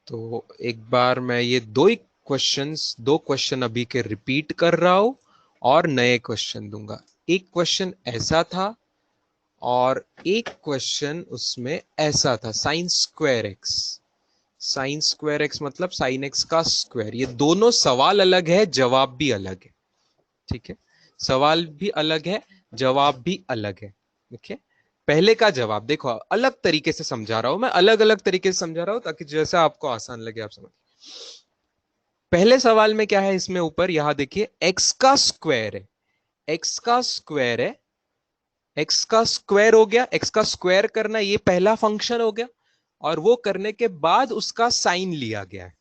तो एक बार मैं ये दो क्वेश्चन अभी के रिपीट कर रहा हूं और नए क्वेश्चन दूंगा। एक क्वेश्चन ऐसा था और एक क्वेश्चन उसमें ऐसा था, sign square x. Sine square x मतलब साइन एक्स का स्क्वायर। ये दोनों सवाल अलग है, जवाब भी अलग है। ठीक है, सवाल भी अलग है, जवाब भी अलग है। देखिए, पहले का जवाब देखो, अलग तरीके से समझा रहा हूं मैं, अलग अलग तरीके से समझा रहा हूं ताकि जैसा आपको आसान लगे आप समझ। पहले सवाल में क्या है, इसमें ऊपर यहां देखिए एक्स का स्क्वायर है, एक्स का स्क्वायर है, एक्स का स्क्वायर हो गया, एक्स का स्क्वायर करना ये पहला फंक्शन हो गया, और वो करने के बाद उसका साइन लिया गया है।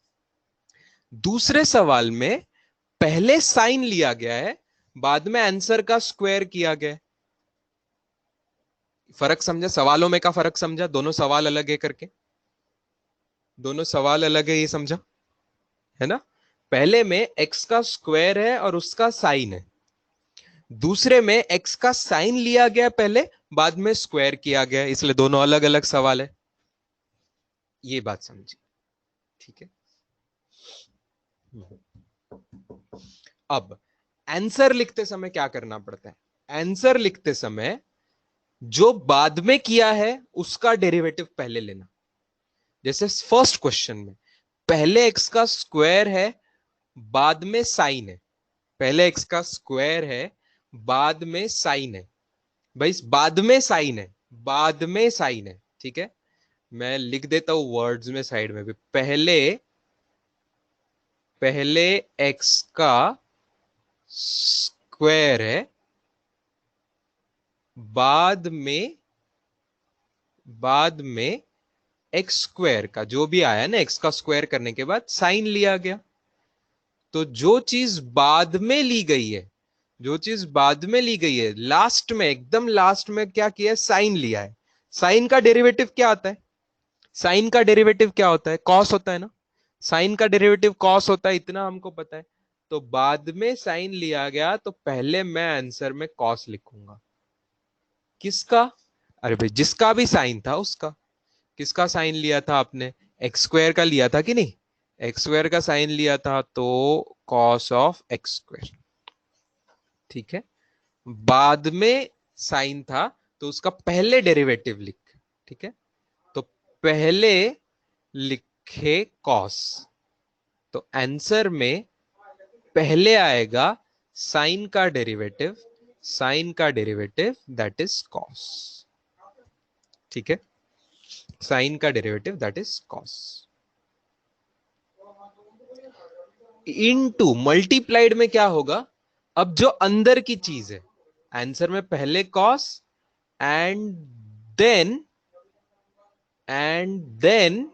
दूसरे सवाल में पहले साइन लिया गया है, बाद में आंसर का स्क्वायर किया गया है। फर्क समझा, सवालों में का फर्क समझा, दोनों सवाल अलग है करके, दोनों सवाल अलग है ये समझा है ना। पहले में एक्स का स्क्वायर है और उसका साइन है, दूसरे में एक्स का साइन लिया गया पहले, बाद में स्क्वायर किया गया, इसलिए दोनों अलग अलग सवाल है। ये बात समझी, ठीक है। अब आंसर लिखते समय क्या करना पड़ता है, आंसर लिखते समय जो बाद में किया है उसका डेरिवेटिव पहले लेना। जैसे फर्स्ट क्वेश्चन में पहले एक्स का स्क्वायर है, बाद में साइन है, पहले एक्स का स्क्वायर है, बाद में साइन है। भाई बाद में साइन है, बाद में साइन है, ठीक है। मैं लिख देता हूं वर्ड्स में साइड में भी, पहले पहले एक्स का स्क्वायर है, बाद में बाद में एक्स स्क्वायर का जो भी आया ना, एक्स का स्क्वायर करने के बाद साइन लिया गया। तो जो चीज बाद में ली गई है, जो चीज बाद में ली गई है, लास्ट में एकदम लास्ट में क्या किया है, साइन लिया है। साइन का डेरिवेटिव क्या आता है, साइन का डेरिवेटिव क्या होता है, कॉस होता है ना। साइन का डेरिवेटिव कॉस होता है, इतना हमको पता है। तो बाद में साइन लिया गया तो पहले मैं आंसर में कॉस लिखूंगा। किसका, अरे भाई जिसका भी साइन था उसका। किसका साइन लिया था आपने, एक्स स्क्वायर का लिया था कि नहीं, एक्स स्क्वायर का साइन लिया था तो कॉस ऑफ एक्स स्क्वायर, ठीक है। बाद में साइन था तो उसका पहले डेरिवेटिव लिख, ठीक है। तो पहले लिखे कॉस, तो आंसर में पहले आएगा साइन का डेरिवेटिव, साइन का डेरिवेटिव दैट इज कॉस, ठीक है। साइन का derivative that is cos, into multiplied में क्या होगा, अब जो अंदर की चीज है, आंसर में पहले cos and then and then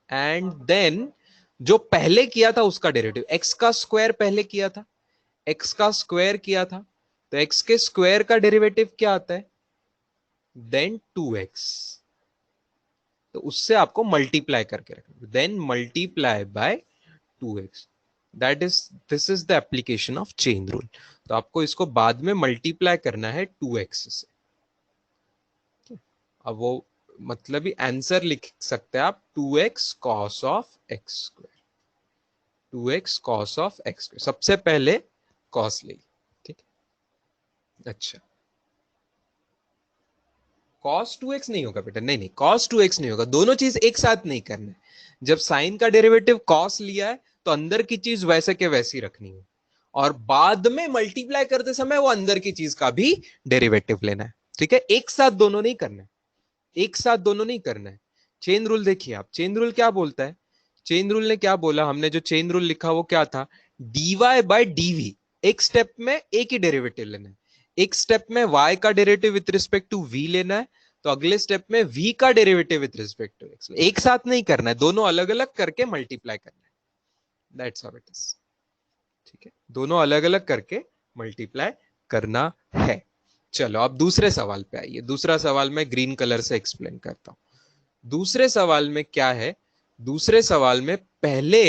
and then जो पहले किया था उसका डेरिवेटिव, एक्स का स्क्वायर पहले किया था, एक्स का स्क्वायर किया था, तो एक्स के स्क्वायर का डेरिवेटिव क्या आता है, देन 2x। तो उससे आपको मल्टीप्लाई करके रखना, then multiply by 2x, that is, this is the application of chain rule. तो आपको इसको बाद में मल्टीप्लाई करना है 2x से। अब वो मतलब ही आंसर लिख सकते हैं आप 2x cos of x square, 2x cos of x square, सबसे पहले कॉस ले, ठीक है। अच्छा, कॉस 2x नहीं होगा बेटा, नहीं नहीं कॉस 2x नहीं होगा, दोनों चीज एक साथ नहीं करना है। जब साइन का डेरिवेटिव कॉस लिया है तो अंदर की चीज वैसे के वैसी रखनी है, और बाद में मल्टीप्लाई करते समय वो अंदर की चीज का भी डेरिवेटिव लेना है, ठीक है। एक साथ दोनों नहीं करना है, एक साथ दोनों नहीं करना है। चेन रूल देखिए आप, चेन रूल क्या बोलता है, चेन रूल ने क्या बोला, हमने जो चेन रूल लिखा वो क्या था, dy बाय dv, एक स्टेप में एक ही डेरिवेटिव लेना है, एक स्टेप में y का derivative with respect to v लेना है, तो अगले स्टेप में v का derivative with respect to x, एक साथ नहीं करना है, दोनों अलग अलग करके मल्टीप्लाई करना है, दैट्स हाउ इट इज, ठीक है। दोनों अलग अलग करके मल्टीप्लाई करना है। चलो अब दूसरे सवाल पे आइए, दूसरा सवाल मैं ग्रीन कलर से एक्सप्लेन करता हूं। दूसरे सवाल में क्या है, दूसरे सवाल में पहले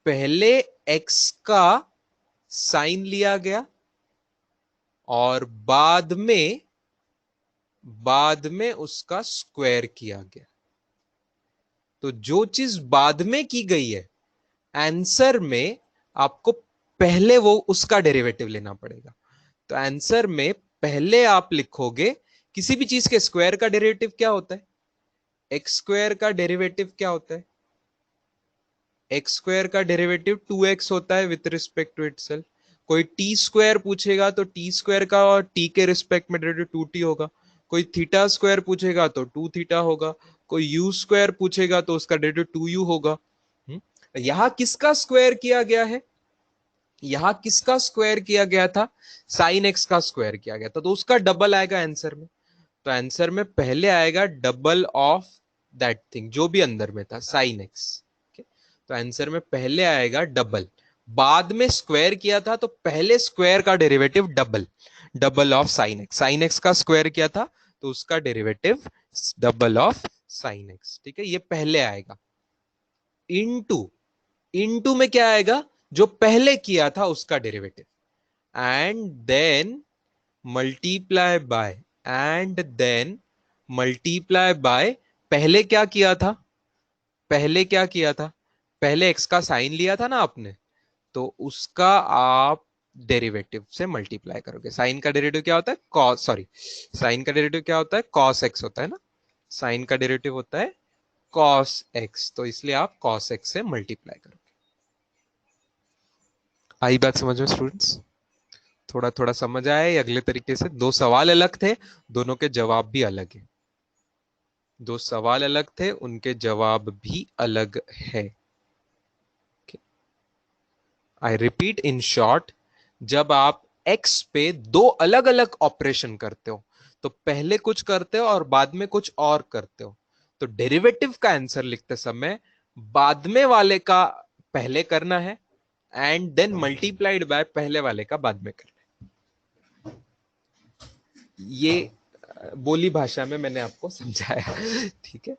पहले x का साइन लिया गया और बाद में उसका स्क्वायर किया गया। तो जो चीज बाद में की गई है आंसर में, आपको पहले वो उसका डेरिवेटिव लेना पड़ेगा। तो आंसर में पहले आप लिखोगे, किसी भी चीज के स्क्वायर का डेरिवेटिव क्या होता है? एक्स स्क्वायर का डेरिवेटिव क्या होता है? एक्स स्क्वायर का डेरिवेटिव 2x होता है विथ रिस्पेक्ट टू इटसेल्फ। कोई टी स्क्वायर पूछेगा तो टी स्क्वायर का और टी के रिस्पेक्ट में डेरिवेटिव 2t होगा। कोई थीटा स्क्वायर पूछेगा तो 2 थीटा होगा। कोई यू स्क्वायर पूछेगा तो उसका डेरिवेटिव 2u होगा। यहां किसका स्क्वायर किया गया है? यहां किसका स्क्वायर किया गया था? साइन एक्स का स्क्वायर किया गया था, तो उसका डबल आएगा आंसर में। तो आंसर में पहले आएगा डबल ऑफ दैट थिंग जो भी अंदर में था, साइन एक्स। तो आंसर में पहले आएगा डबल। बाद में स्क्वायर किया था तो पहले स्क्वायर का derivative double, double of sine x. Sign x का स्क्वायर किया था तो उसका derivative double of sine x. ठीक है, ये पहले आएगा। इनटू, इनटू में क्या आएगा? जो पहले किया था उसका derivative. And then multiply by, and then multiply by, पहले क्या किया था? पहले क्या किया था? पहले एक्स का साइन लिया था ना आपने, तो उसका आप डेरिवेटिव से मल्टीप्लाई करोगे। साइन का डेरिवेटिव क्या होता है? कॉस, सॉरी, साइन का डेरिवेटिव क्या होता है? कॉस एक्स होता है ना। साइन का डेरिवेटिव होता है कॉस एक्स, तो इसलिए आप कॉस एक्स से मल्टीप्लाई करोगे। आई बात समझ में स्टूडेंट्स? थोड़ा थोड़ा समझ आया? अगले तरीके से, दो सवाल अलग थे, दोनों के जवाब भी अलग है। दो सवाल अलग थे, उनके जवाब भी अलग है। आई रिपीट, इन शॉर्ट, जब आप एक्स पे दो अलग अलग ऑपरेशन करते हो, तो पहले कुछ करते हो और बाद में कुछ और करते हो, तो डेरिवेटिव का आंसर लिखते समय बाद में वाले का पहले करना है, एंड देन मल्टीप्लाइड बाय पहले वाले का बाद में करना है। ये बोली भाषा में मैंने आपको समझाया। ठीक है,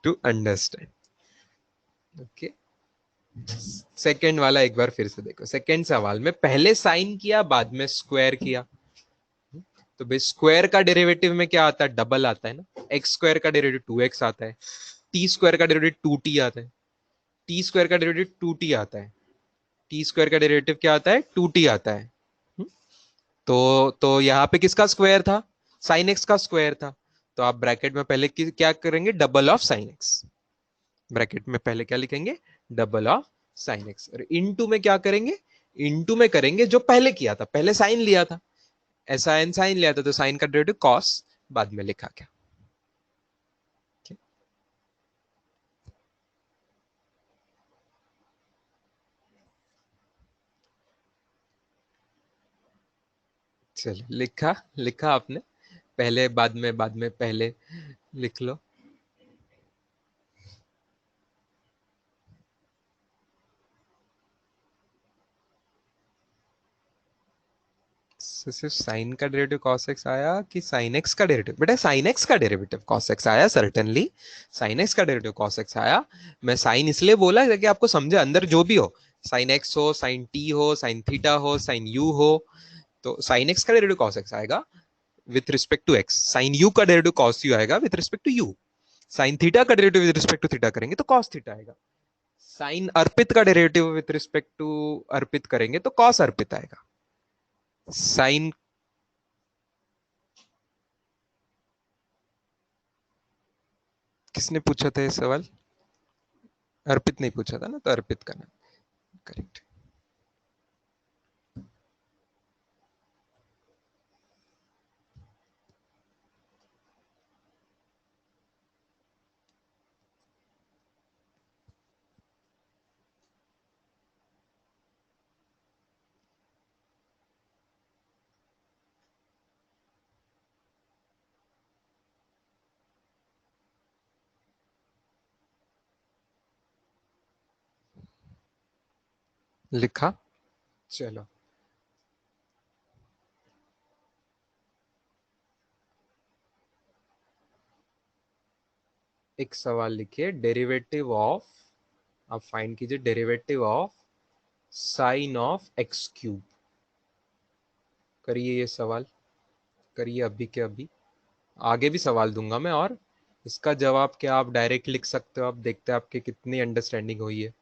टू अंडरस्टैंड। ओके, सेकेंड वाला एक बार फिर से देखो। सेकेंड सवाल में पहले साइन किया, बाद में स्क्वायर किया। तो भाई स्क्वायर का डेरिवेटिव में क्या आता है? डबल आता है ना। एक्स स्क्वायर का डेरिवेटिव 2x आता है। टी स्क्वायर का डेरिवेटिव 2t आता है। टी स्क्वायर का डेरिवेटिव 2t आता है। टी स्क्वायर का डेरिवेटिव क्या आता है? 2t आता है। तो यहां पे किसका स्क्वायर था? साइन एक्स का स्क्वायर था। तो आप ब्रैकेट में पहले क्या करेंगे? Double of sine x. Bracket में पहले क्या लिखेंगे? Double of sine x. और इनटू में क्या करेंगे? इनटू में करेंगे जो पहले किया था, पहले साइन लिया था, ऐसा एन साइन लिया था, तो साइन का डेरिवेटिव कॉस बाद में लिखा गया। चलिए, लिखा लिखा आपने? पहले बाद में पहले लिख लो। सिर्फ साइन का डेरिवेटिव cos x आया कि साइन x का डेरिवेटिव? बेटा साइन x का डेरिवेटिव cos x आया, सर्टेनली साइन x का डेरिवेटिव cos x आया। मैं साइन इसलिए बोला ताकि आपको समझे, अंदर जो भी हो, साइन x हो, साइन t हो, साइन थीटा हो, साइन u हो, तो साइन x का डेरिवेटिव cos x आएगा with respect to x। Sine u का डेरिवेटिव cos u आएगा with respect to u। Sine theta का derivative with respect to theta करेंगे तो cos थीटा आएगा। साइन अर्पित का derivative with respect to Arpit करेंगे तो cos अर्पित आएगा। साइन, किसने पूछा था ये सवाल? अर्पित नहीं पूछा था ना, तो अर्पित करना करेक्ट। लिखा? चलो, एक सवाल लिखिए, डेरिवेटिव ऑफ, आप फाइंड कीजिए derivative of sine of x cube. करिए ये सवाल, करिए अभी के अभी। आगे भी सवाल दूंगा मैं, और इसका जवाब क्या आप डायरेक्ट लिख सकते हो। आप देखते हैं आपके कितनी अंडरस्टैंडिंग हुई है।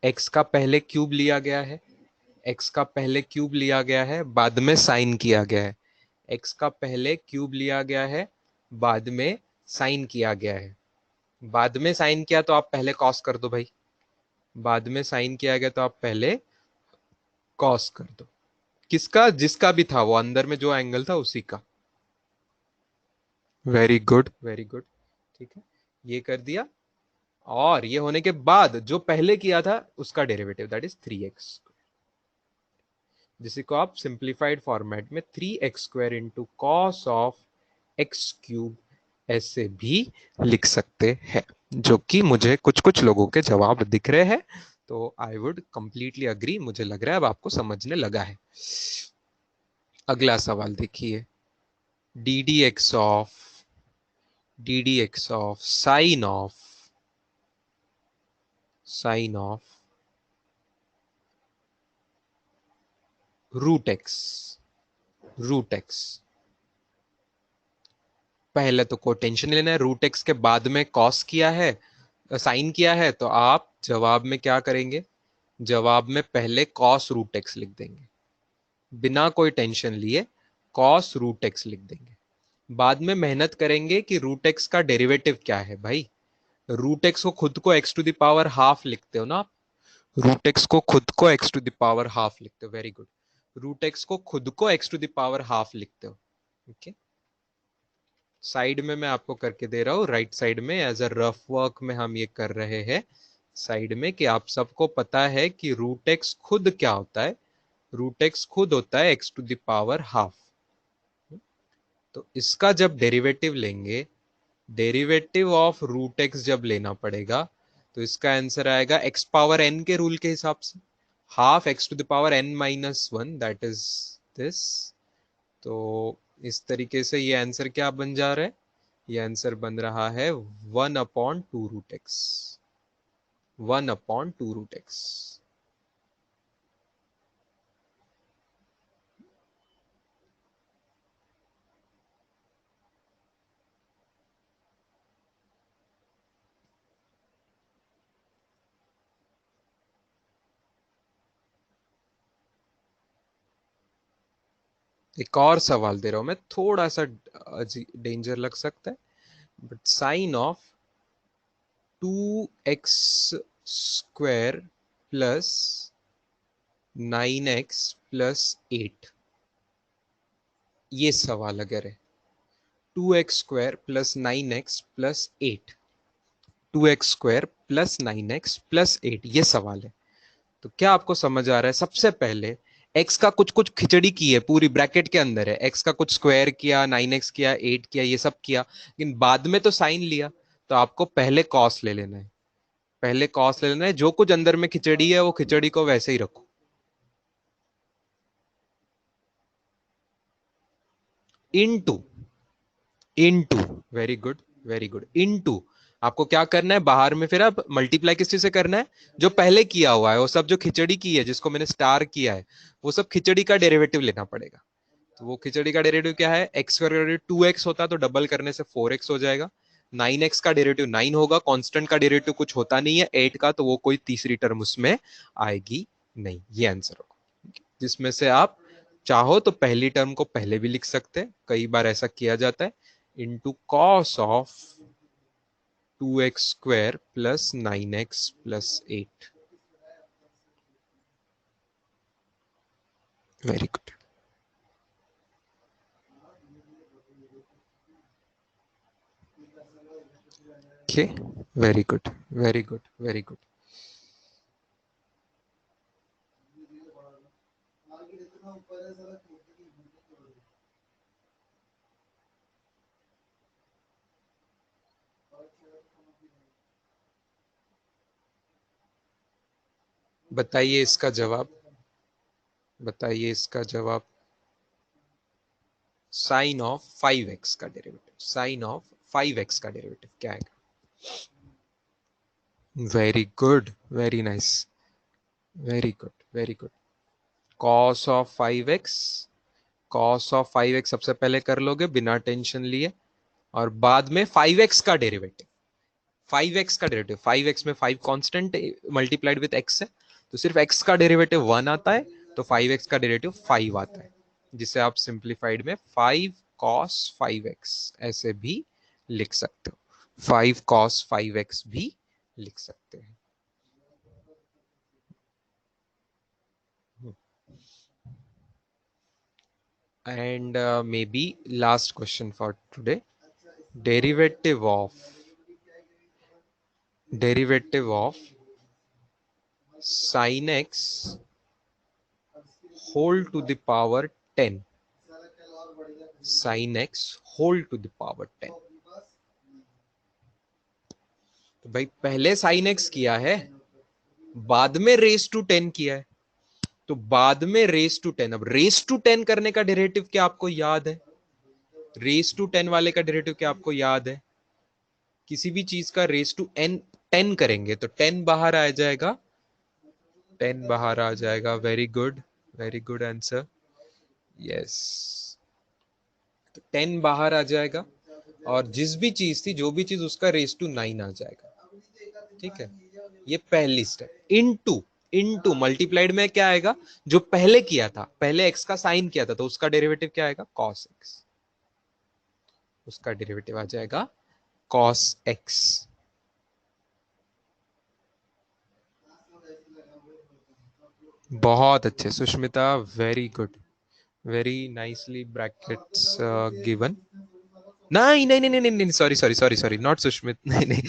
एक्स का पहले क्यूब लिया गया है, एक्स का पहले क्यूब लिया गया है, बाद में साइन किया गया है। एक्स का पहले क्यूब लिया गया है, बाद में साइन किया गया है। बाद में साइन किया तो आप पहले कॉस कर दो भाई। बाद में साइन किया गया तो आप पहले कॉस कर दो। किसका? जिसका भी था वो, अंदर में जो एंगल था उसी का। Very good, very good. ठीक है, ये कर दिया। और ये होने के बाद जो पहले किया था उसका डेरिवेटिव, दैट इज 3x, जिसे को आप सिंप्लीफाइड फॉर्मेट में 3x² into cos of x cube ऐसे भी लिख सकते हैं, जो कि मुझे कुछ कुछ लोगों के जवाब दिख रहे हैं। तो आई वुड कंप्लीटली अग्री, मुझे लग रहा है अब आपको समझने लगा है। अगला सवाल देखिए, d d x of sine of root x. पहले तो कोई टेंशन नहीं लेना है, रूट एक्स के बाद में कॉस किया है, साइन किया है, तो आप जवाब में क्या करेंगे? जवाब में पहले कॉस रूट एक्स लिख देंगे, बिना कोई टेंशन लिए कॉस रूट एक्स लिख देंगे। बाद में मेहनत करेंगे कि रूट एक्स का डेरिवेटिव क्या है भाई। रूट एक्स को खुद को x to the power half लिखते हो ना आप। रूट एक्स को खुद को x to the power half लिखते हो, वेरी गुड। रूट एक्स को खुद को x to the power half लिखते हो। ओके, साइड में मैं आपको करके दे रहा हूं, राइट साइड में एज अ रफ वर्क में हम ये कर रहे हैं साइड में, कि आप सबको पता है कि रूट एक्स खुद क्या होता है। रूट एक्स खुद होता है x to the power half. तो इसका जब डेरिवेटिव लेंगे, डेरिवेटिव ऑफ रूट एक्स जब लेना पड़ेगा, तो इसका आंसर आएगा एक्स पावर एन के रूल के हिसाब से, half x to the power n minus one, that is this. तो इस तरीके से ये आंसर क्या बन जा रहा है? ये आंसर बन रहा है 1/2 रूट एक्स, 1/2 रूट एक्स। एक और सवाल दे रहा हूं मैं, थोड़ा सा डेंजर लग सकता है, but sign of 2x² plus 9x+8, ये सवाल अगर है, 2x² plus 9x+8, 2x² plus 9x+8, ये सवाल है। तो क्या आपको समझ आ रहा है? सबसे पहले x का कुछ कुछ खिचड़ी की है, पूरी ब्रैकेट के अंदर है, x का कुछ स्क्वायर किया, 9x किया, 8 किया, ये सब किया, लेकिन बाद में तो साइन लिया। तो आपको पहले कॉस ले लेना है, पहले कॉस ले लेना है। जो कुछ अंदर में खिचड़ी है वो खिचड़ी को वैसे ही रखो। Into, into, very good, very good, into. आपको क्या करना है बाहर में, फिर अब मल्टीप्लाई किस चीज से करना है? जो पहले किया हुआ है वो सब, जो खिचड़ी की है जिसको मैंने स्टार किया है, वो सब खिचड़ी का डेरिवेटिव लेना पड़ेगा। तो वो खिचड़ी का डेरिवेटिव क्या है? एक्स का डेरिवेटिव 2x होता तो डबल करने से 4x हो जाएगा। 9x का डेरिवेटिव 9 होगा, कांस्टेंट का डेरिवेटिव कुछ होता नहीं है 8 का, तो वो कोई तीसरी टर्म उसमें आएगी नहीं। ये आंसर होगा, जिसमें से आप चाहो तो पहली टर्म को पहले भी लिख सकते हैं, कई बार ऐसा किया जाता है, into cos of 2x² plus 9x+8। Very good. Okay, very good, very good, very good. बताइए इसका जवाब, बताइए इसका जवाब। साइन ऑफ 5x का डेरिवेटिव, साइन ऑफ 5x का डेरिवेटिव क्या है? Very good, very nice, very good, very good. Cos of 5x, cos of 5x सबसे पहले कर लोगे बिना टेंशन लिए, और बाद में 5x का डेरिवेटिव, 5x का डेरिवेटिव, 5x में 5 कांस्टेंट मल्टीप्लाइड विद x है, तो सिर्फ x का डेरिवेटिव 1 आता है, तो 5x का डेरिवेटिव 5 आता है, जिसे आप सिंप्लीफाइड में 5 cos 5x ऐसे भी लिख सकते हो, 5 cos 5x भी लिख सकते हैं। And maybe last question for today, derivative of sin x whole to the power 10, sin x whole to the power 10। तो भाई पहले sin x किया है, बाद में रेस टू 10 किया है, तो बाद में रेस टू 10, अब रेस टू 10 करने का डेरिवेटिव क्या आपको याद है? रेस टू 10 वाले का डेरिवेटिव क्या आपको याद है? किसी भी चीज का रेस टू n 10 करेंगे तो 10 बाहर आ जाएगा, 10 बाहर आ जाएगा। Very good answer, yes. तो 10 बाहर आ जाएगा, और जिस भी चीज थी, जो भी चीज, उसका रेस टू 9 आ जाएगा। ठीक है, ये पहली स्टेप। इनटू, इनटू मल्टीप्लाइड में क्या आएगा? जो पहले किया था, पहले x का साइन किया था, तो उसका डेरिवेटिव क्या आएगा? cos x, उसका डेरिवेटिव आ जाएगा cos x। बहुत अच्छे Sushmita, very good, very nicely brackets given. नहीं नहीं नहीं नहीं नहीं, sorry sorry sorry sorry, not Sushmit, नहीं नहीं,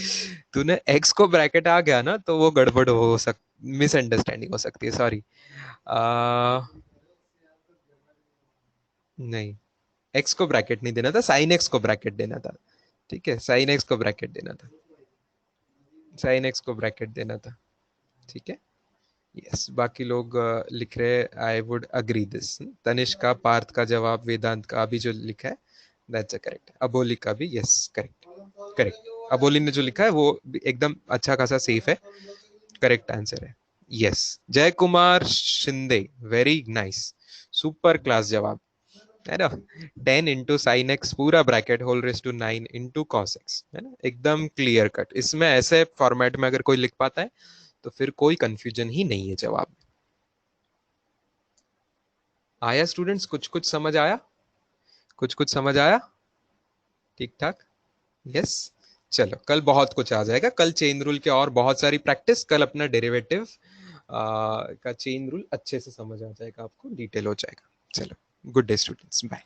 तूने x को ब्रैकेट आ गया ना, तो वो गड़बड़ हो सक, मिसअंडरस्टैंडिंग हो सकती है, सॉरी। नहीं, x को ब्रैकेट नहीं देना था, साइन x को ब्रैकेट देना था। ठीक है, साइन x को ब्रैकेट देना था, साइन x को ब्रैकेट देना था। ठीक है, यस। बाकी लोग लिख रहे, I would agree this, Tanishq का, पार्थ का जवाब, वेदांत का भी जो लिखा है दैट्स करेक्ट, अबोली का भी यस करेक्ट, करेक्ट। अबोली ने जो लिखा है वो एकदम अच्छा खासा सेफ है, करेक्ट आंसर है, yes. Jay Kumar Shinde, very nice, super class जवाब है ना। 10 इंटू साइन एक्स पूरा bracket whole raise to 9 into cos x, है ना, एकदम क्लियर कट। इसमें ऐसे फॉर्मेट में अगर कोई लिख पाता है तो फिर कोई कंफ्यूजन ही नहीं है जवाब में। आया स्टूडेंट्स, कुछ कुछ समझ आया? कुछ कुछ समझ आया? ठीक ठाक, यस। चलो, कल बहुत कुछ आ जाएगा, कल चेन रूल के और बहुत सारी प्रैक्टिस, कल अपना डेरिवेटिव का चेन रूल अच्छे से समझ आ जाएगा, आपको डिटेल हो जाएगा। चलो, गुड डे स्टूडेंट्स, बाय।